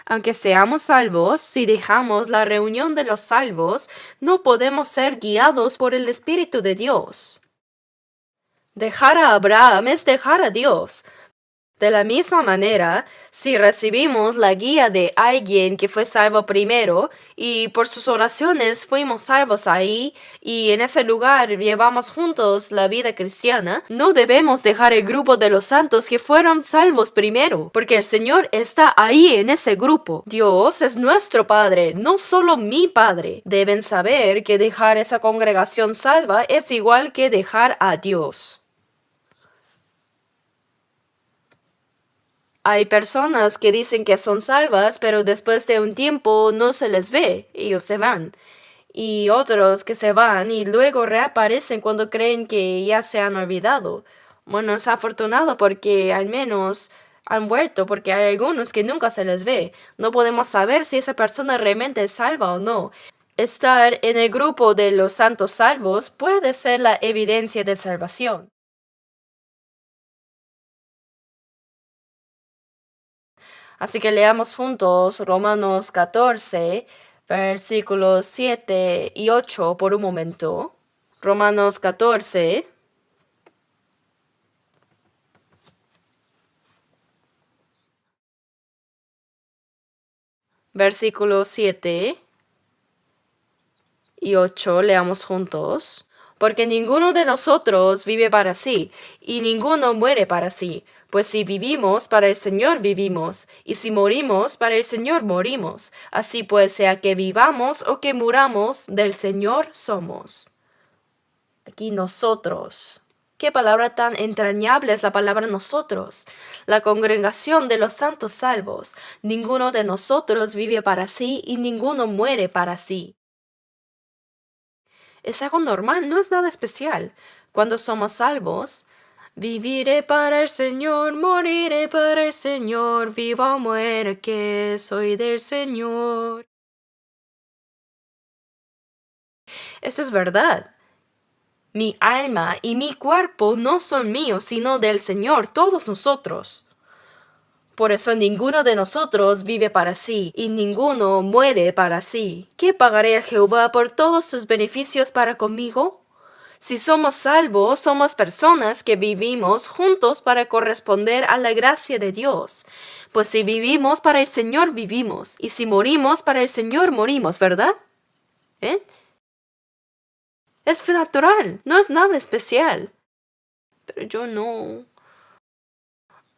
Aunque seamos salvos, si dejamos la reunión de los salvos, no podemos ser guiados por el Espíritu de Dios. Dejar a Abraham es dejar a Dios. De la misma manera, si recibimos la guía de alguien que fue salvo primero y por sus oraciones fuimos salvos ahí y en ese lugar llevamos juntos la vida cristiana, no debemos dejar el grupo de los santos que fueron salvos primero, porque el Señor está ahí en ese grupo. Dios es nuestro Padre, no solo mi Padre. Deben saber que dejar esa congregación salva es igual que dejar a Dios. Hay personas que dicen que son salvas, pero después de un tiempo no se les ve, ellos se van. Y otros que se van y luego reaparecen cuando creen que ya se han olvidado. Bueno, es afortunado porque al menos han vuelto, porque hay algunos que nunca se les ve. No podemos saber si esa persona realmente es salva o no. Estar en el grupo de los santos salvos puede ser la evidencia de salvación. Así que leamos juntos Romanos 14, versículos 7 y 8 por un momento. Romanos 14, versículos 7 y 8, leamos juntos. Porque ninguno de nosotros vive para sí, y ninguno muere para sí. Pues si vivimos, para el Señor vivimos, y si morimos, para el Señor morimos. Así pues, sea que vivamos o que muramos, del Señor somos. Aquí nosotros. Qué palabra tan entrañable es la palabra nosotros. La congregación de los santos salvos. Ninguno de nosotros vive para sí y ninguno muere para sí. Es algo normal, no es nada especial. Cuando somos salvos, viviré para el Señor, moriré para el Señor, viva o muera que soy del Señor. Esto es verdad. Mi alma y mi cuerpo no son míos, sino del Señor, todos nosotros. Por eso ninguno de nosotros vive para sí, y ninguno muere para sí. ¿Qué pagaré a Jehová por todos sus beneficios para conmigo? Si somos salvos, somos personas que vivimos juntos para corresponder a la gracia de Dios. Pues si vivimos para el Señor, vivimos, y si morimos para el Señor, morimos, ¿verdad? Es natural, no es nada especial. Pero yo no.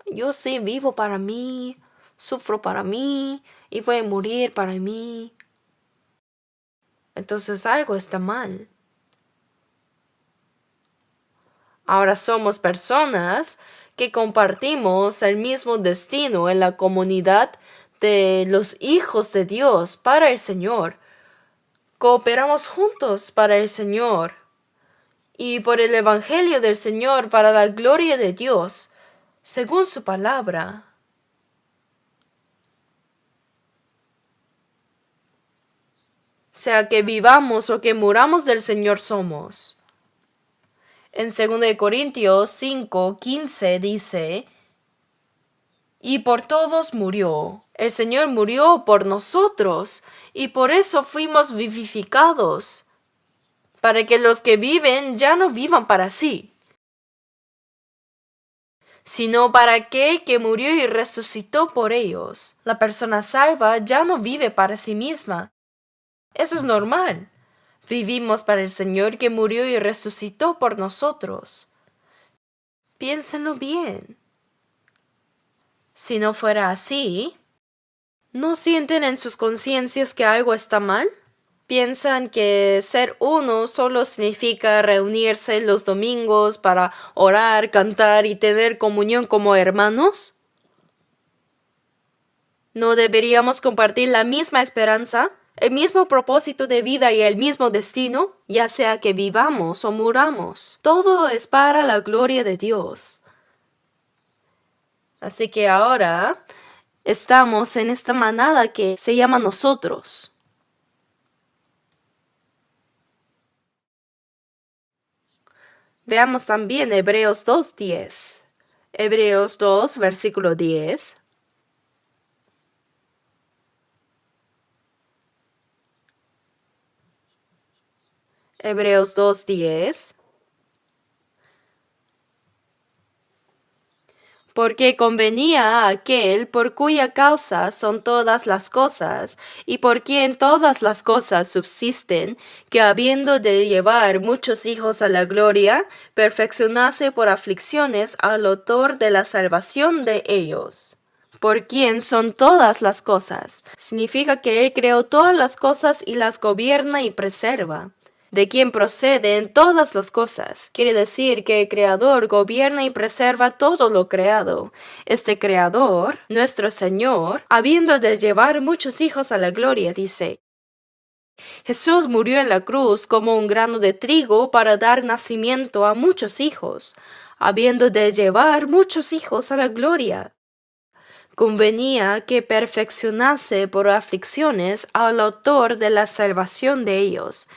Yo sí vivo para mí, sufro para mí y voy a morir para mí. Entonces algo está mal. Ahora somos personas que compartimos el mismo destino en la comunidad de los hijos de Dios para el Señor. Cooperamos juntos para el Señor y por el Evangelio del Señor para la gloria de Dios, según su palabra. Sea que vivamos o que muramos del Señor somos. En 2 Corintios 5:15 dice, y por todos murió. El Señor murió por nosotros, y por eso fuimos vivificados, para que los que viven ya no vivan para sí, sino para aquel que murió y resucitó por ellos. La persona salva ya no vive para sí misma. Eso es normal. Vivimos para el Señor que murió y resucitó por nosotros. Piénsenlo bien. Si no fuera así, ¿no sienten en sus conciencias que algo está mal? ¿Piensan que ser uno solo significa reunirse los domingos para orar, cantar y tener comunión como hermanos? ¿No deberíamos compartir la misma esperanza, el mismo propósito de vida y el mismo destino, ya sea que vivamos o muramos? Todo es para la gloria de Dios. Así que ahora estamos en esta manada que se llama nosotros. Veamos también Hebreos 2:10. Hebreos 2, versículo 10. Hebreos 2:10. Porque convenía a aquel por cuya causa son todas las cosas, y por quien todas las cosas subsisten, que habiendo de llevar muchos hijos a la gloria, perfeccionase por aflicciones al autor de la salvación de ellos. Por quien son todas las cosas, significa que Él creó todas las cosas y las gobierna y preserva. De quien proceden todas las cosas. Quiere decir que el Creador gobierna y preserva todo lo creado. Este Creador, nuestro Señor, habiendo de llevar muchos hijos a la gloria, dice: Jesús murió en la cruz como un grano de trigo para dar nacimiento a muchos hijos, habiendo de llevar muchos hijos a la gloria. Convenía que perfeccionase por aflicciones al autor de la salvación de ellos.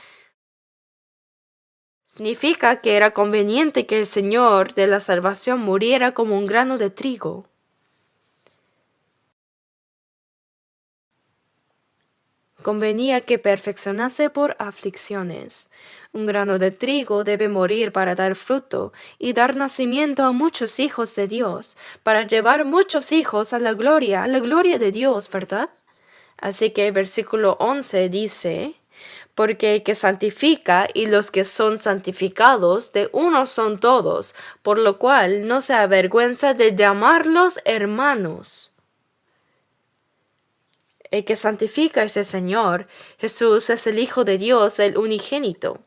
Significa que era conveniente que el Señor de la salvación muriera como un grano de trigo. Convenía que perfeccionase por aflicciones. Un grano de trigo debe morir para dar fruto y dar nacimiento a muchos hijos de Dios, para llevar muchos hijos a la gloria de Dios, ¿verdad? Así que el versículo 11 dice: Porque el que santifica y los que son santificados de uno son todos, por lo cual no se avergüenza de llamarlos hermanos. El que santifica es el Señor. Jesús es el Hijo de Dios, el unigénito.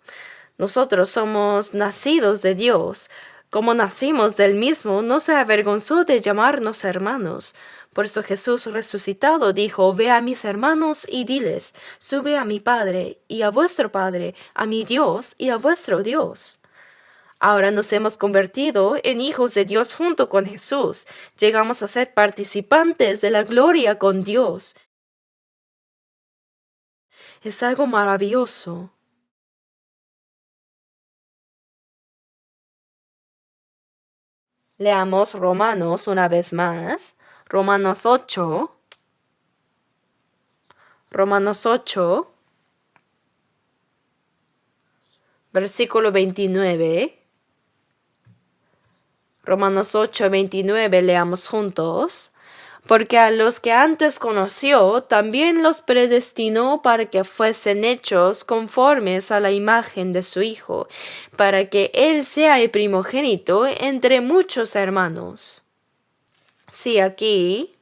Nosotros somos nacidos de Dios. Como nacimos del mismo, no se avergonzó de llamarnos hermanos. Por eso Jesús resucitado dijo: Ve a mis hermanos y diles: Sube a mi Padre y a vuestro Padre, a mi Dios y a vuestro Dios. Ahora nos hemos convertido en hijos de Dios junto con Jesús. Llegamos a ser participantes de la gloria con Dios. Es algo maravilloso. Leamos Romanos una vez más. Romanos 8. Romanos 8. Versículo 29. Romanos 8, 29, leamos juntos. Porque a los que antes conoció, también los predestinó para que fuesen hechos conformes a la imagen de su Hijo, para que Él sea el primogénito entre muchos hermanos. Sí, aquí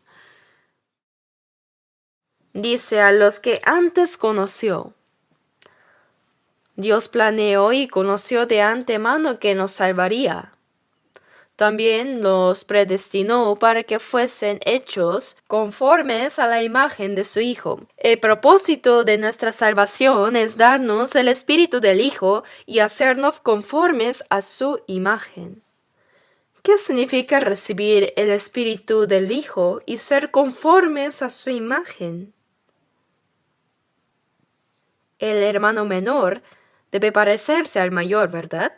dice: a los que antes conoció. Dios planeó y conoció de antemano que nos salvaría. También los predestinó para que fuesen hechos conformes a la imagen de su Hijo. El propósito de nuestra salvación es darnos el Espíritu del Hijo y hacernos conformes a su imagen. ¿Qué significa recibir el Espíritu del Hijo y ser conformes a su imagen? El hermano menor debe parecerse al mayor, ¿verdad?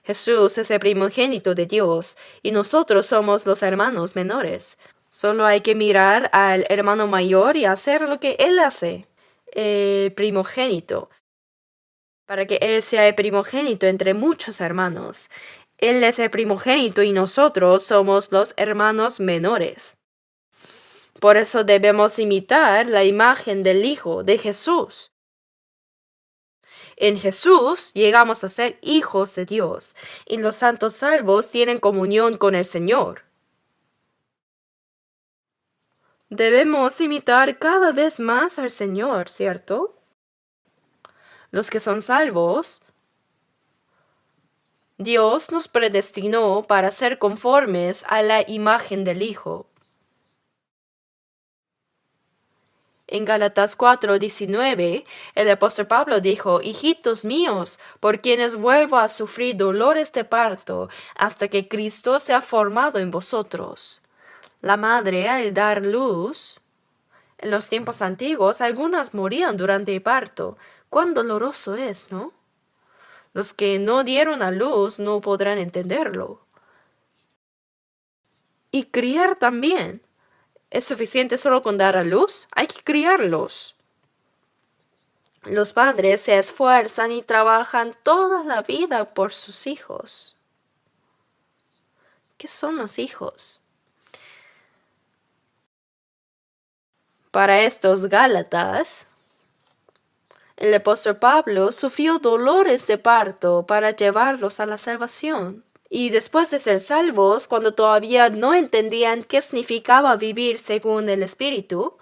Jesús es el primogénito de Dios y nosotros somos los hermanos menores. Solo hay que mirar al hermano mayor y hacer lo que él hace, el primogénito, para que él sea el primogénito entre muchos hermanos. Él es el primogénito y nosotros somos los hermanos menores. Por eso debemos imitar la imagen del Hijo de Jesús. En Jesús llegamos a ser hijos de Dios, y los santos salvos tienen comunión con el Señor. Debemos imitar cada vez más al Señor, ¿cierto? Los que son salvos, Dios nos predestinó para ser conformes a la imagen del Hijo. En Gálatas 4:19, el apóstol Pablo dijo: Hijitos míos, por quienes vuelvo a sufrir dolores de parto, hasta que Cristo sea formado en vosotros. La madre, al dar luz, en los tiempos antiguos, algunas morían durante el parto. Cuán doloroso es, ¿no? Los que no dieron a luz no podrán entenderlo. Y criar también. ¿Es suficiente solo con dar a luz? Hay que criarlos. Los padres se esfuerzan y trabajan toda la vida por sus hijos. ¿Qué son los hijos? Para estos Gálatas, el apóstol Pablo sufrió dolores de parto para llevarlos a la salvación. Y después de ser salvos, cuando todavía no entendían qué significaba vivir según el Espíritu,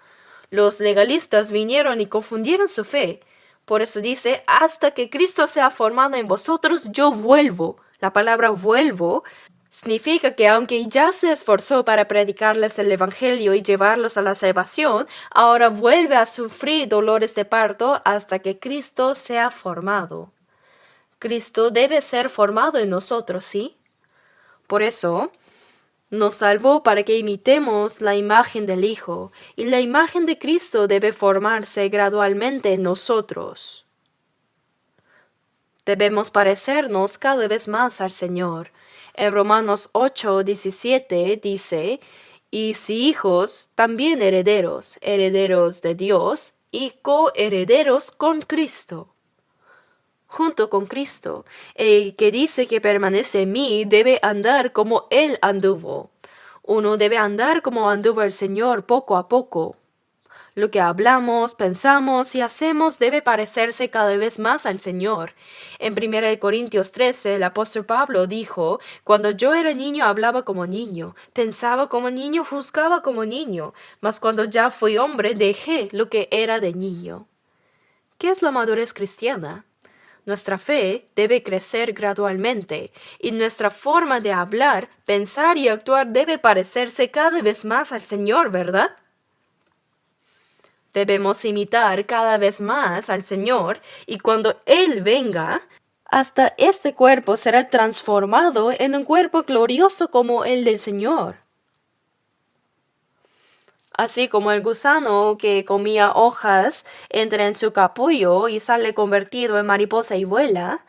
los legalistas vinieron y confundieron su fe. Por eso dice, hasta que Cristo sea formado en vosotros, yo vuelvo. La palabra vuelvo significa que aunque ya se esforzó para predicarles el Evangelio y llevarlos a la salvación, ahora vuelve a sufrir dolores de parto hasta que Cristo sea formado. Cristo debe ser formado en nosotros, ¿sí? Por eso, nos salvó para que imitemos la imagen del Hijo, y la imagen de Cristo debe formarse gradualmente en nosotros. Debemos parecernos cada vez más al Señor. En Romanos 8:17 dice, y si hijos, también herederos, herederos de Dios y coherederos con Cristo. Junto con Cristo, el que dice que permanece en mí debe andar como Él anduvo. Uno debe andar como anduvo el Señor poco a poco. Lo que hablamos, pensamos y hacemos debe parecerse cada vez más al Señor. En 1 Corintios 13, el apóstol Pablo dijo, cuando yo era niño hablaba como niño, pensaba como niño, juzgaba como niño, mas cuando ya fui hombre dejé lo que era de niño. ¿Qué es la madurez cristiana? Nuestra fe debe crecer gradualmente y nuestra forma de hablar, pensar y actuar debe parecerse cada vez más al Señor, ¿verdad? Debemos imitar cada vez más al Señor y cuando Él venga, hasta este cuerpo será transformado en un cuerpo glorioso como el del Señor. Así como el gusano que comía hojas entra en su capullo y sale convertido en mariposa y vuela,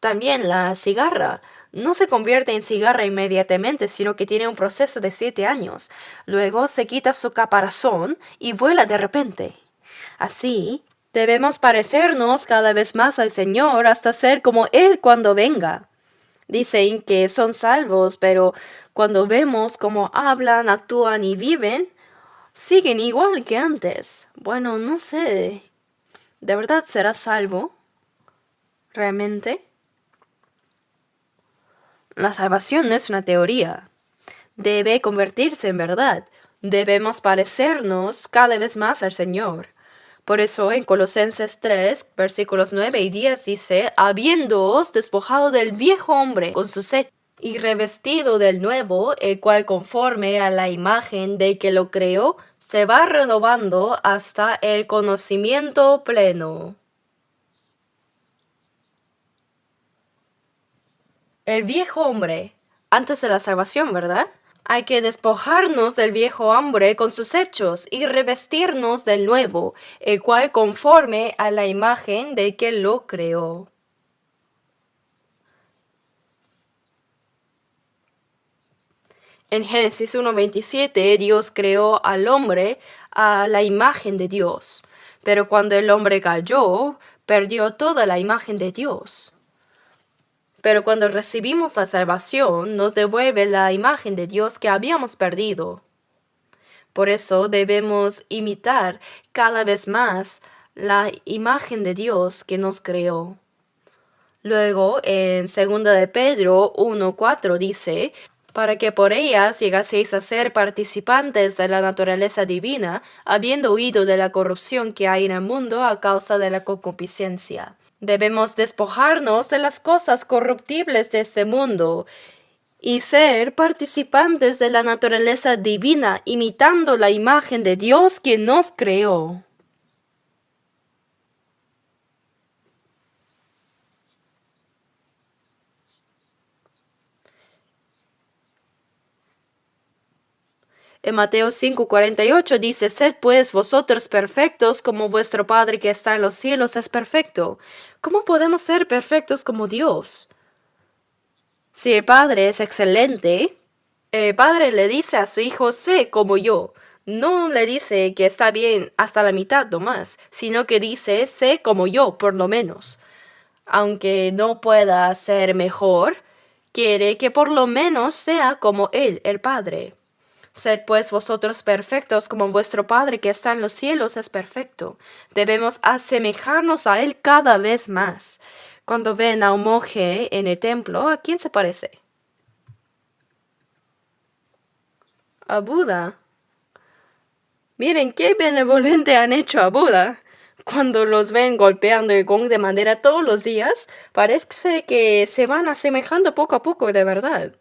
también la cigarra no se convierte en cigarra inmediatamente, sino que tiene un proceso de 7 años. Luego se quita su caparazón y vuela de repente. Así, debemos parecernos cada vez más al Señor hasta ser como Él cuando venga. Dicen que son salvos, pero cuando vemos cómo hablan, actúan y viven, siguen igual que antes. Bueno, no sé. ¿De verdad serás salvo? ¿Realmente? La salvación no es una teoría. Debe convertirse en verdad. Debemos parecernos cada vez más al Señor. Por eso en Colosenses 3, versículos 9 y 10 dice, habiéndoos despojado del viejo hombre con sus hechos y revestido del nuevo, el cual conforme a la imagen de que lo creó, se va renovando hasta el conocimiento pleno. El viejo hombre, antes de la salvación, ¿verdad? Hay que despojarnos del viejo hombre con sus hechos y revestirnos del nuevo, el cual conforme a la imagen de que lo creó. En Génesis 1:27, Dios creó al hombre a la imagen de Dios, pero cuando el hombre cayó, perdió toda la imagen de Dios. Pero cuando recibimos la salvación, nos devuelve la imagen de Dios que habíamos perdido. Por eso debemos imitar cada vez más la imagen de Dios que nos creó. Luego, en 2 de Pedro 1:4 dice, para que por ellas llegaseis a ser participantes de la naturaleza divina, habiendo huido de la corrupción que hay en el mundo a causa de la concupiscencia. Debemos despojarnos de las cosas corruptibles de este mundo y ser participantes de la naturaleza divina, imitando la imagen de Dios quien nos creó. En Mateo 5:48 dice, sed pues vosotros perfectos como vuestro Padre que está en los cielos es perfecto. ¿Cómo podemos ser perfectos como Dios? Si el Padre es excelente, el Padre le dice a su Hijo, sé como yo. No le dice que está bien hasta la mitad nomás, sino que dice, sé como yo, por lo menos. Aunque no pueda ser mejor, quiere que por lo menos sea como Él, el Padre. Sed pues vosotros perfectos como vuestro Padre que está en los cielos es perfecto. Debemos asemejarnos a Él cada vez más. Cuando ven a un monje en el templo, ¿a quién se parece? A Buda. Miren qué benevolente han hecho a Buda. Cuando los ven golpeando el gong de madera todos los días, parece que se van asemejando poco a poco de verdad.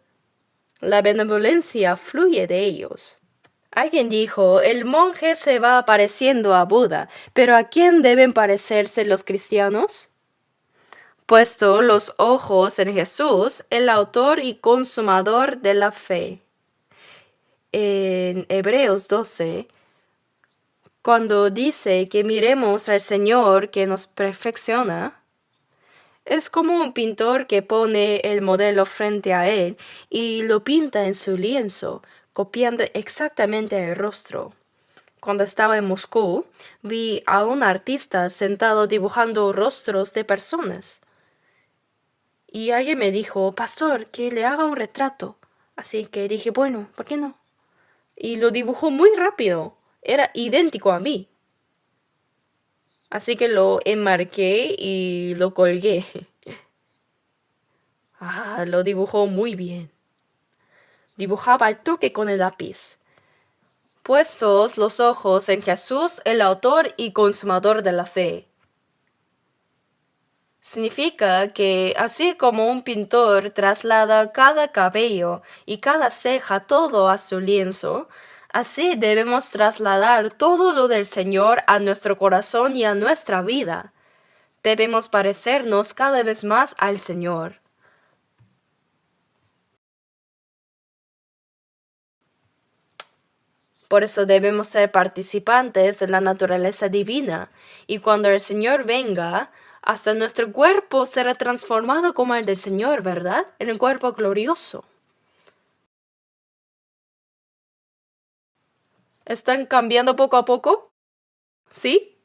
La benevolencia fluye de ellos. Alguien dijo, el monje se va pareciendo a Buda, pero ¿a quién deben parecerse los cristianos? Puesto los ojos en Jesús, el autor y consumador de la fe. En Hebreos 12, cuando dice que miremos al Señor que nos perfecciona, es como un pintor que pone el modelo frente a él y lo pinta en su lienzo, copiando exactamente el rostro. Cuando estaba en Moscú, vi a un artista sentado dibujando rostros de personas. Y alguien me dijo, pastor, que le haga un retrato. Así que dije, bueno, ¿por qué no? Y lo dibujó muy rápido. Era idéntico a mí. Así que lo enmarqué y lo colgué. Lo dibujó muy bien. Dibujaba al toque con el lápiz. Puestos los ojos en Jesús, el autor y consumador de la fe. Significa que así como un pintor traslada cada cabello y cada ceja todo a su lienzo, así debemos trasladar todo lo del Señor a nuestro corazón y a nuestra vida. Debemos parecernos cada vez más al Señor. Por eso debemos ser participantes de la naturaleza divina, y cuando el Señor venga, hasta nuestro cuerpo será transformado como el del Señor, ¿verdad? En un cuerpo glorioso. ¿Están cambiando poco a poco? ¿Sí?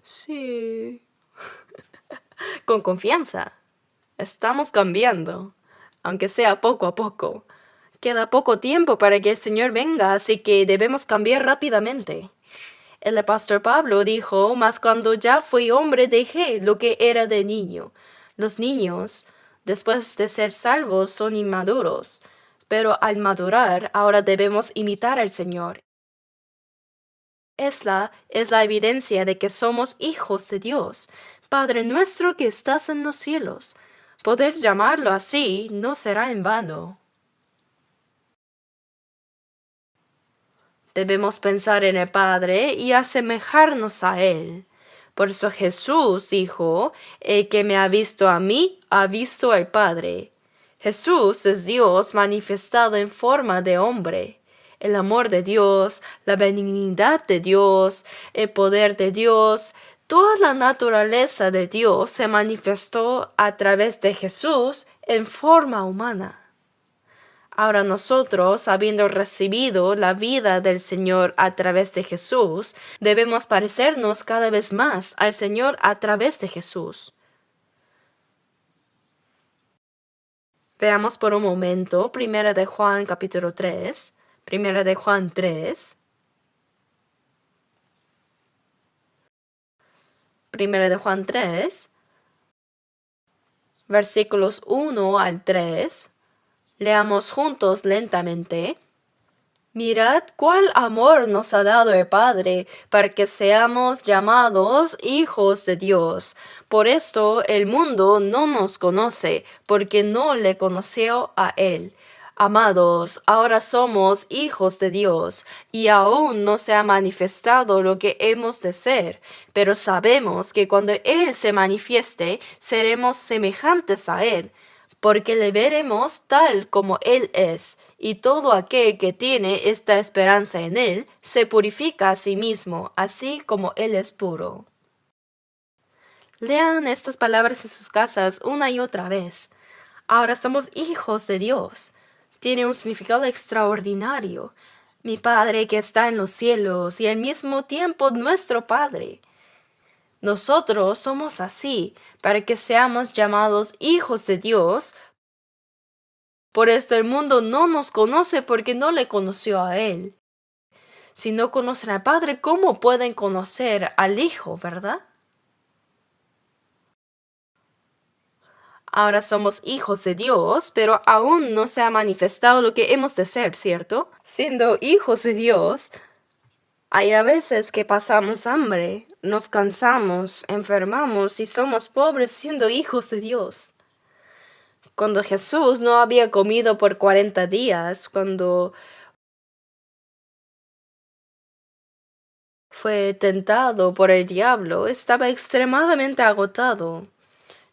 Sí. Con confianza. Estamos cambiando, aunque sea poco a poco. Queda poco tiempo para que el Señor venga, así que debemos cambiar rápidamente. El apóstol Pablo dijo, mas cuando ya fui hombre dejé lo que era de niño. Los niños, después de ser salvos, son inmaduros, pero al madurar ahora debemos imitar al Señor. Esta es la evidencia de que somos hijos de Dios. Padre nuestro que estás en los cielos. Poder llamarlo así no será en vano. Debemos pensar en el Padre y asemejarnos a Él. Por eso Jesús dijo, el que me ha visto a mí, ha visto al Padre. Jesús es Dios manifestado en forma de hombre. El amor de Dios, la benignidad de Dios, el poder de Dios, toda la naturaleza de Dios se manifestó a través de Jesús en forma humana. Ahora nosotros, habiendo recibido la vida del Señor a través de Jesús, debemos parecernos cada vez más al Señor a través de Jesús. Veamos por un momento 1 de Juan capítulo 3, 1 de Juan 3. 1 de Juan 3, versículos 1 al 3. Leamos juntos lentamente. Mirad cuál amor nos ha dado el Padre para que seamos llamados hijos de Dios. Por esto el mundo no nos conoce, porque no le conoció a Él. Amados, ahora somos hijos de Dios, y aún no se ha manifestado lo que hemos de ser, pero sabemos que cuando Él se manifieste, seremos semejantes a Él, porque le veremos tal como Él es, y todo aquel que tiene esta esperanza en Él se purifica a sí mismo, así como Él es puro. Lean estas palabras en sus casas una y otra vez. Ahora somos hijos de Dios. Tiene un significado extraordinario. Mi Padre que está en los cielos y al mismo tiempo nuestro Padre. Nosotros somos así, para que seamos llamados hijos de Dios. Por esto el mundo no nos conoce porque no le conoció a Él. Si no conocen al Padre, ¿cómo pueden conocer al Hijo, verdad? Ahora somos hijos de Dios, pero aún no se ha manifestado lo que hemos de ser, ¿cierto? Siendo hijos de Dios, hay a veces que pasamos hambre, nos cansamos, enfermamos y somos pobres siendo hijos de Dios. Cuando Jesús no había comido por 40 días, cuando fue tentado por el diablo, estaba extremadamente agotado.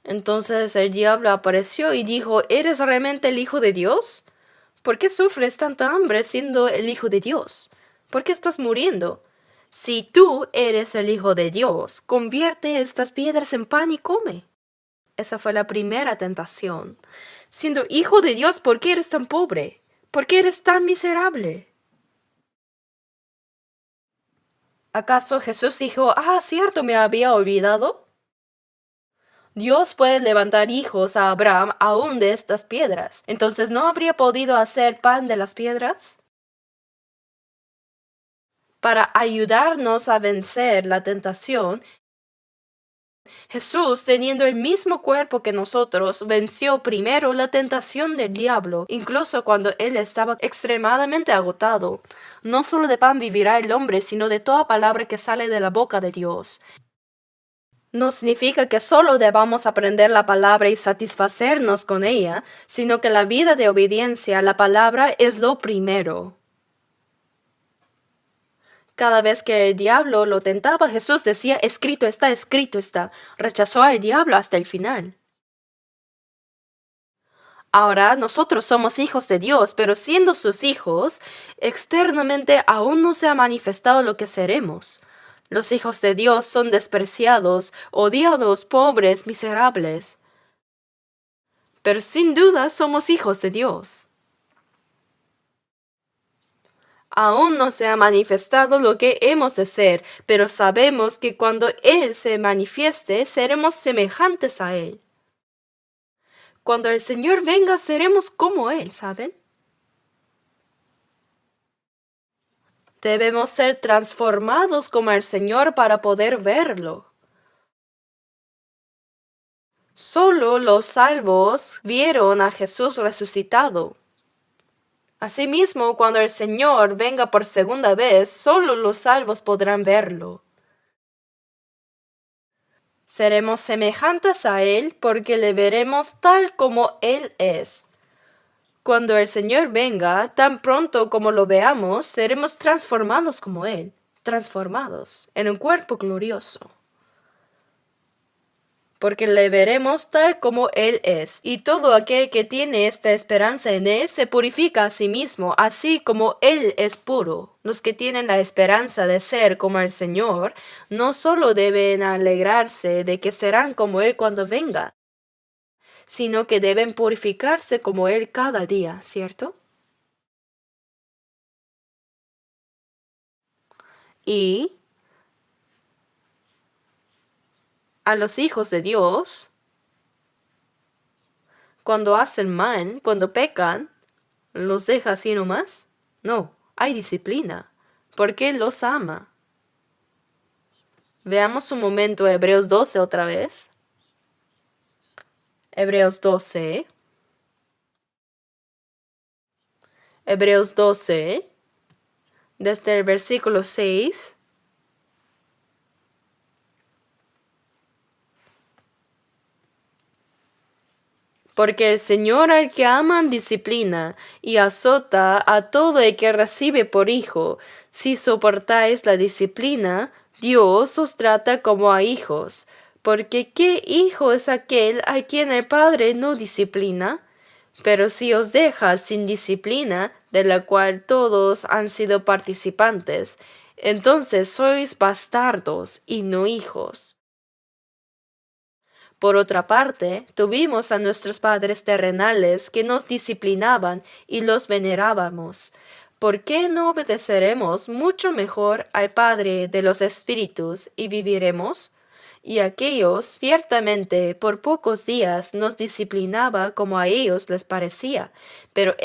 Entonces el diablo apareció y dijo, ¿eres realmente el Hijo de Dios? ¿Por qué sufres tanta hambre siendo el Hijo de Dios? ¿Por qué estás muriendo? Si tú eres el Hijo de Dios, convierte estas piedras en pan y come. Esa fue la primera tentación. Siendo Hijo de Dios, ¿por qué eres tan pobre? ¿Por qué eres tan miserable? ¿Acaso Jesús dijo, cierto, me había olvidado? Dios puede levantar hijos a Abraham aún de estas piedras. Entonces, ¿no habría podido hacer pan de las piedras? Para ayudarnos a vencer la tentación, Jesús, teniendo el mismo cuerpo que nosotros, venció primero la tentación del diablo, incluso cuando él estaba extremadamente agotado. No solo de pan vivirá el hombre, sino de toda palabra que sale de la boca de Dios. No significa que solo debamos aprender la palabra y satisfacernos con ella, sino que la vida de obediencia a la palabra es lo primero. Cada vez que el diablo lo tentaba, Jesús decía, escrito está, escrito está. Rechazó al diablo hasta el final. Ahora nosotros somos hijos de Dios, pero siendo sus hijos, externamente aún no se ha manifestado lo que seremos. Los hijos de Dios son despreciados, odiados, pobres, miserables. Pero sin duda somos hijos de Dios. Aún no se ha manifestado lo que hemos de ser, pero sabemos que cuando Él se manifieste, seremos semejantes a Él. Cuando el Señor venga, seremos como Él, ¿saben? Debemos ser transformados como el Señor para poder verlo. Solo los salvos vieron a Jesús resucitado. Asimismo, cuando el Señor venga por segunda vez, solo los salvos podrán verlo. Seremos semejantes a Él porque le veremos tal como Él es. Cuando el Señor venga, tan pronto como lo veamos, seremos transformados como Él, transformados en un cuerpo glorioso. Porque le veremos tal como Él es, y todo aquel que tiene esta esperanza en Él se purifica a sí mismo, así como Él es puro. Los que tienen la esperanza de ser como el Señor, no solo deben alegrarse de que serán como Él cuando venga, sino que deben purificarse como Él cada día, ¿cierto? Y a los hijos de Dios, cuando hacen mal, cuando pecan, ¿los deja así nomás? No, hay disciplina, porque Él los ama. Veamos un momento Hebreos 12 otra vez. Hebreos 12. Hebreos 12, desde el versículo 6. Porque el Señor al que aman disciplina y azota a todo el que recibe por hijo. Si soportáis la disciplina, Dios os trata como a hijos. Porque ¿qué hijo es aquel a quien el padre no disciplina? Pero si os deja sin disciplina, de la cual todos han sido participantes, entonces sois bastardos y no hijos. Por otra parte, tuvimos a nuestros padres terrenales que nos disciplinaban y los venerábamos. ¿Por qué no obedeceremos mucho mejor al Padre de los Espíritus y viviremos? Y aquellos ciertamente por pocos días nos disciplinaba como a ellos les parecía, pero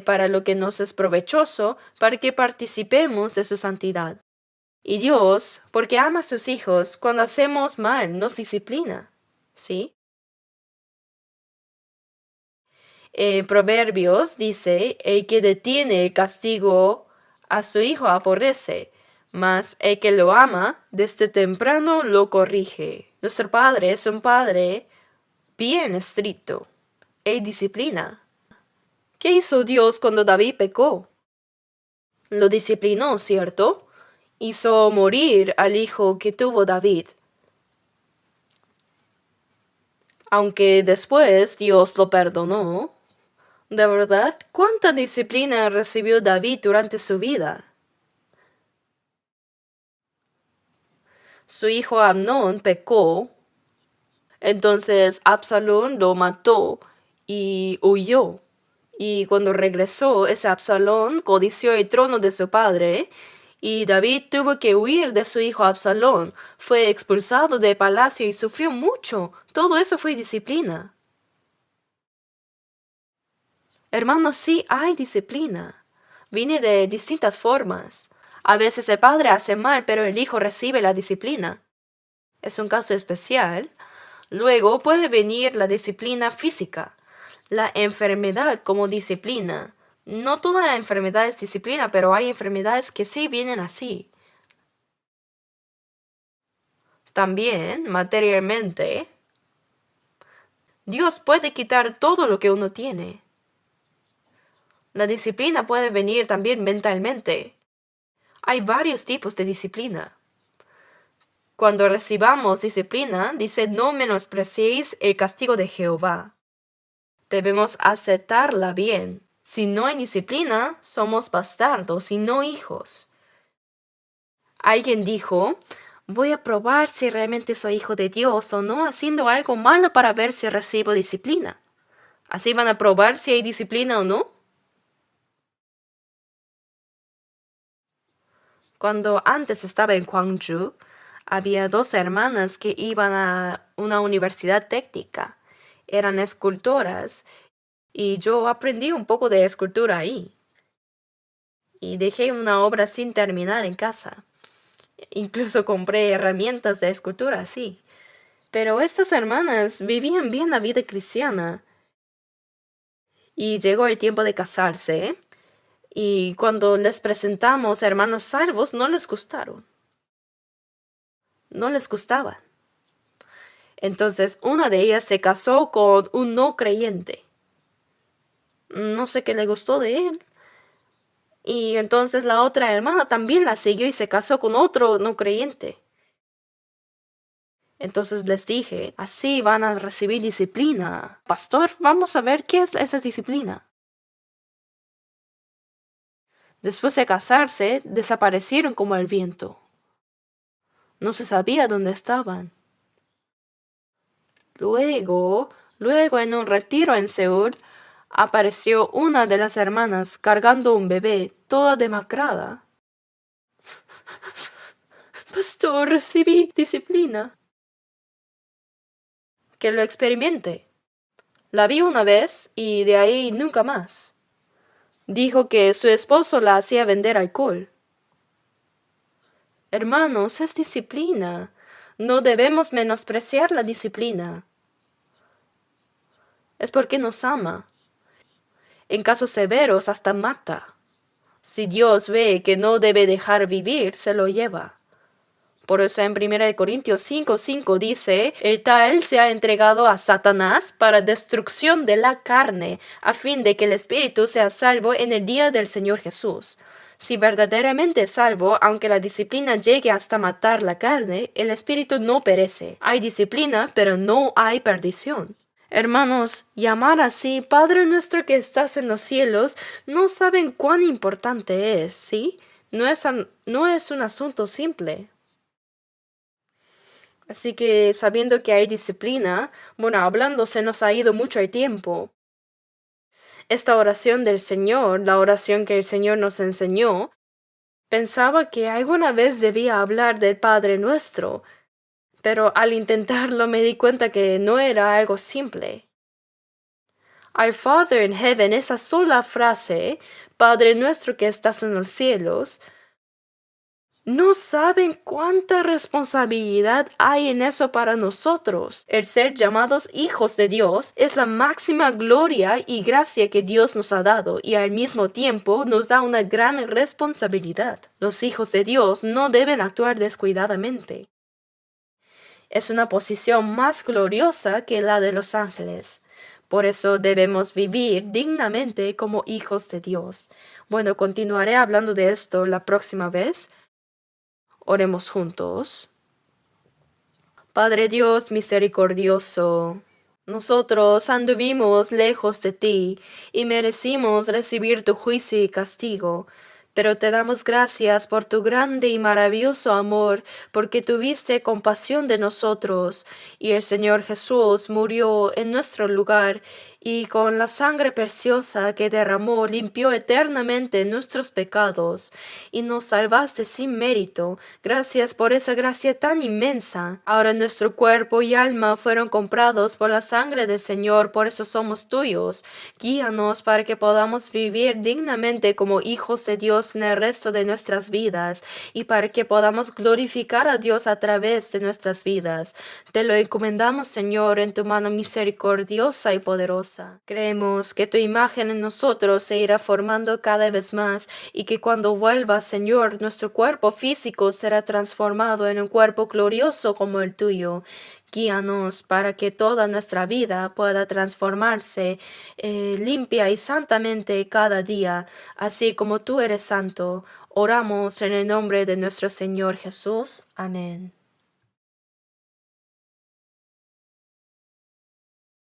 para lo que nos es provechoso, para que participemos de su santidad. Y Dios, porque ama a sus hijos, cuando hacemos mal, nos disciplina. ¿Sí? Proverbios dice, el que detiene el castigo a su hijo aborrece, mas el que lo ama desde temprano lo corrige. Nuestro padre es un padre bien estricto. Él disciplina. ¿Qué hizo Dios cuando David pecó? Lo disciplinó, ¿cierto? Hizo morir al hijo que tuvo David. Aunque después Dios lo perdonó. ¿De verdad? ¿Cuánta disciplina recibió David durante su vida? Su hijo Amnón pecó, entonces Absalón lo mató y huyó. Y cuando regresó, ese Absalón codició el trono de su padre, y David tuvo que huir de su hijo Absalón. Fue expulsado del palacio y sufrió mucho. Todo eso fue disciplina. Hermanos, sí hay disciplina. Viene de distintas formas. A veces el padre hace mal, pero el hijo recibe la disciplina. Es un caso especial. Luego puede venir la disciplina física, la enfermedad como disciplina. No toda enfermedad es disciplina, pero hay enfermedades que sí vienen así. También, materialmente, Dios puede quitar todo lo que uno tiene. La disciplina puede venir también mentalmente. Hay varios tipos de disciplina. Cuando recibamos disciplina, dice, no menospreciéis el castigo de Jehová. Debemos aceptarla bien. Si no hay disciplina, somos bastardos y no hijos. Alguien dijo, voy a probar si realmente soy hijo de Dios o no haciendo algo malo para ver si recibo disciplina. ¿Así van a probar si hay disciplina o no? Cuando antes estaba en Gwangju, había 2 hermanas que iban a una universidad técnica. Eran escultoras y yo aprendí un poco de escultura ahí. Y dejé una obra sin terminar en casa. Incluso compré herramientas de escultura así. Pero estas hermanas vivían bien la vida cristiana. Y llegó el tiempo de casarse. Y cuando les presentamos hermanos salvos, no les gustaron. No les gustaban. Entonces una de ellas se casó con un no creyente. No sé qué le gustó de él. Y entonces la otra hermana también la siguió y se casó con otro no creyente. Entonces les dije, así van a recibir disciplina. Pastor, vamos a ver qué es esa disciplina. Después de casarse, desaparecieron como el viento. No se sabía dónde estaban. Luego en un retiro en Seúl, apareció una de las hermanas cargando un bebé, toda demacrada. Pastor, recibí disciplina. Que lo experimente. La vi una vez y de ahí nunca más. Dijo que su esposo la hacía vender alcohol. Hermanos, es disciplina. No debemos menospreciar la disciplina. Es porque nos ama. En casos severos hasta mata. Si Dios ve que no debe dejar vivir, se lo lleva. Por eso en 1 Corintios 5:5 dice, el tal se ha entregado a Satanás para destrucción de la carne, a fin de que el espíritu sea salvo en el día del Señor Jesús. Si verdaderamente es salvo, aunque la disciplina llegue hasta matar la carne, el espíritu no perece. Hay disciplina, pero no hay perdición. Hermanos, llamar así Padre nuestro que estás en los cielos, no saben cuán importante es, ¿sí? No es un asunto simple. Así que sabiendo que hay disciplina, bueno, hablando se nos ha ido mucho el tiempo. Esta oración del Señor, la oración que el Señor nos enseñó, pensaba que alguna vez debía hablar del Padre Nuestro, pero al intentarlo me di cuenta que no era algo simple. Our Father in Heaven, esa sola frase, Padre Nuestro que estás en los cielos, no saben cuánta responsabilidad hay en eso para nosotros. El ser llamados hijos de Dios es la máxima gloria y gracia que Dios nos ha dado y al mismo tiempo nos da una gran responsabilidad. Los hijos de Dios no deben actuar descuidadamente. Es una posición más gloriosa que la de los ángeles. Por eso debemos vivir dignamente como hijos de Dios. Bueno, continuaré hablando de esto la próxima vez. Oremos juntos. Padre Dios misericordioso, nosotros anduvimos lejos de ti y merecimos recibir tu juicio y castigo, pero te damos gracias por tu grande y maravilloso amor, porque tuviste compasión de nosotros, y el Señor Jesús murió en nuestro lugar, y con la sangre preciosa que derramó limpió eternamente nuestros pecados, y nos salvaste sin mérito. Gracias por esa gracia tan inmensa. Ahora nuestro cuerpo y alma fueron comprados por la sangre del Señor, por eso somos tuyos. Guíanos para que podamos vivir dignamente como hijos de Dios en el resto de nuestras vidas, y para que podamos glorificar a Dios a través de nuestras vidas. Te lo encomendamos, Señor, en tu mano misericordiosa y poderosa. Creemos que tu imagen en nosotros se irá formando cada vez más y que cuando vuelva, Señor, nuestro cuerpo físico será transformado en un cuerpo glorioso como el tuyo. Guíanos para que toda nuestra vida pueda transformarse limpia y santamente cada día, así como tú eres santo. Oramos en el nombre de nuestro Señor Jesús. Amén.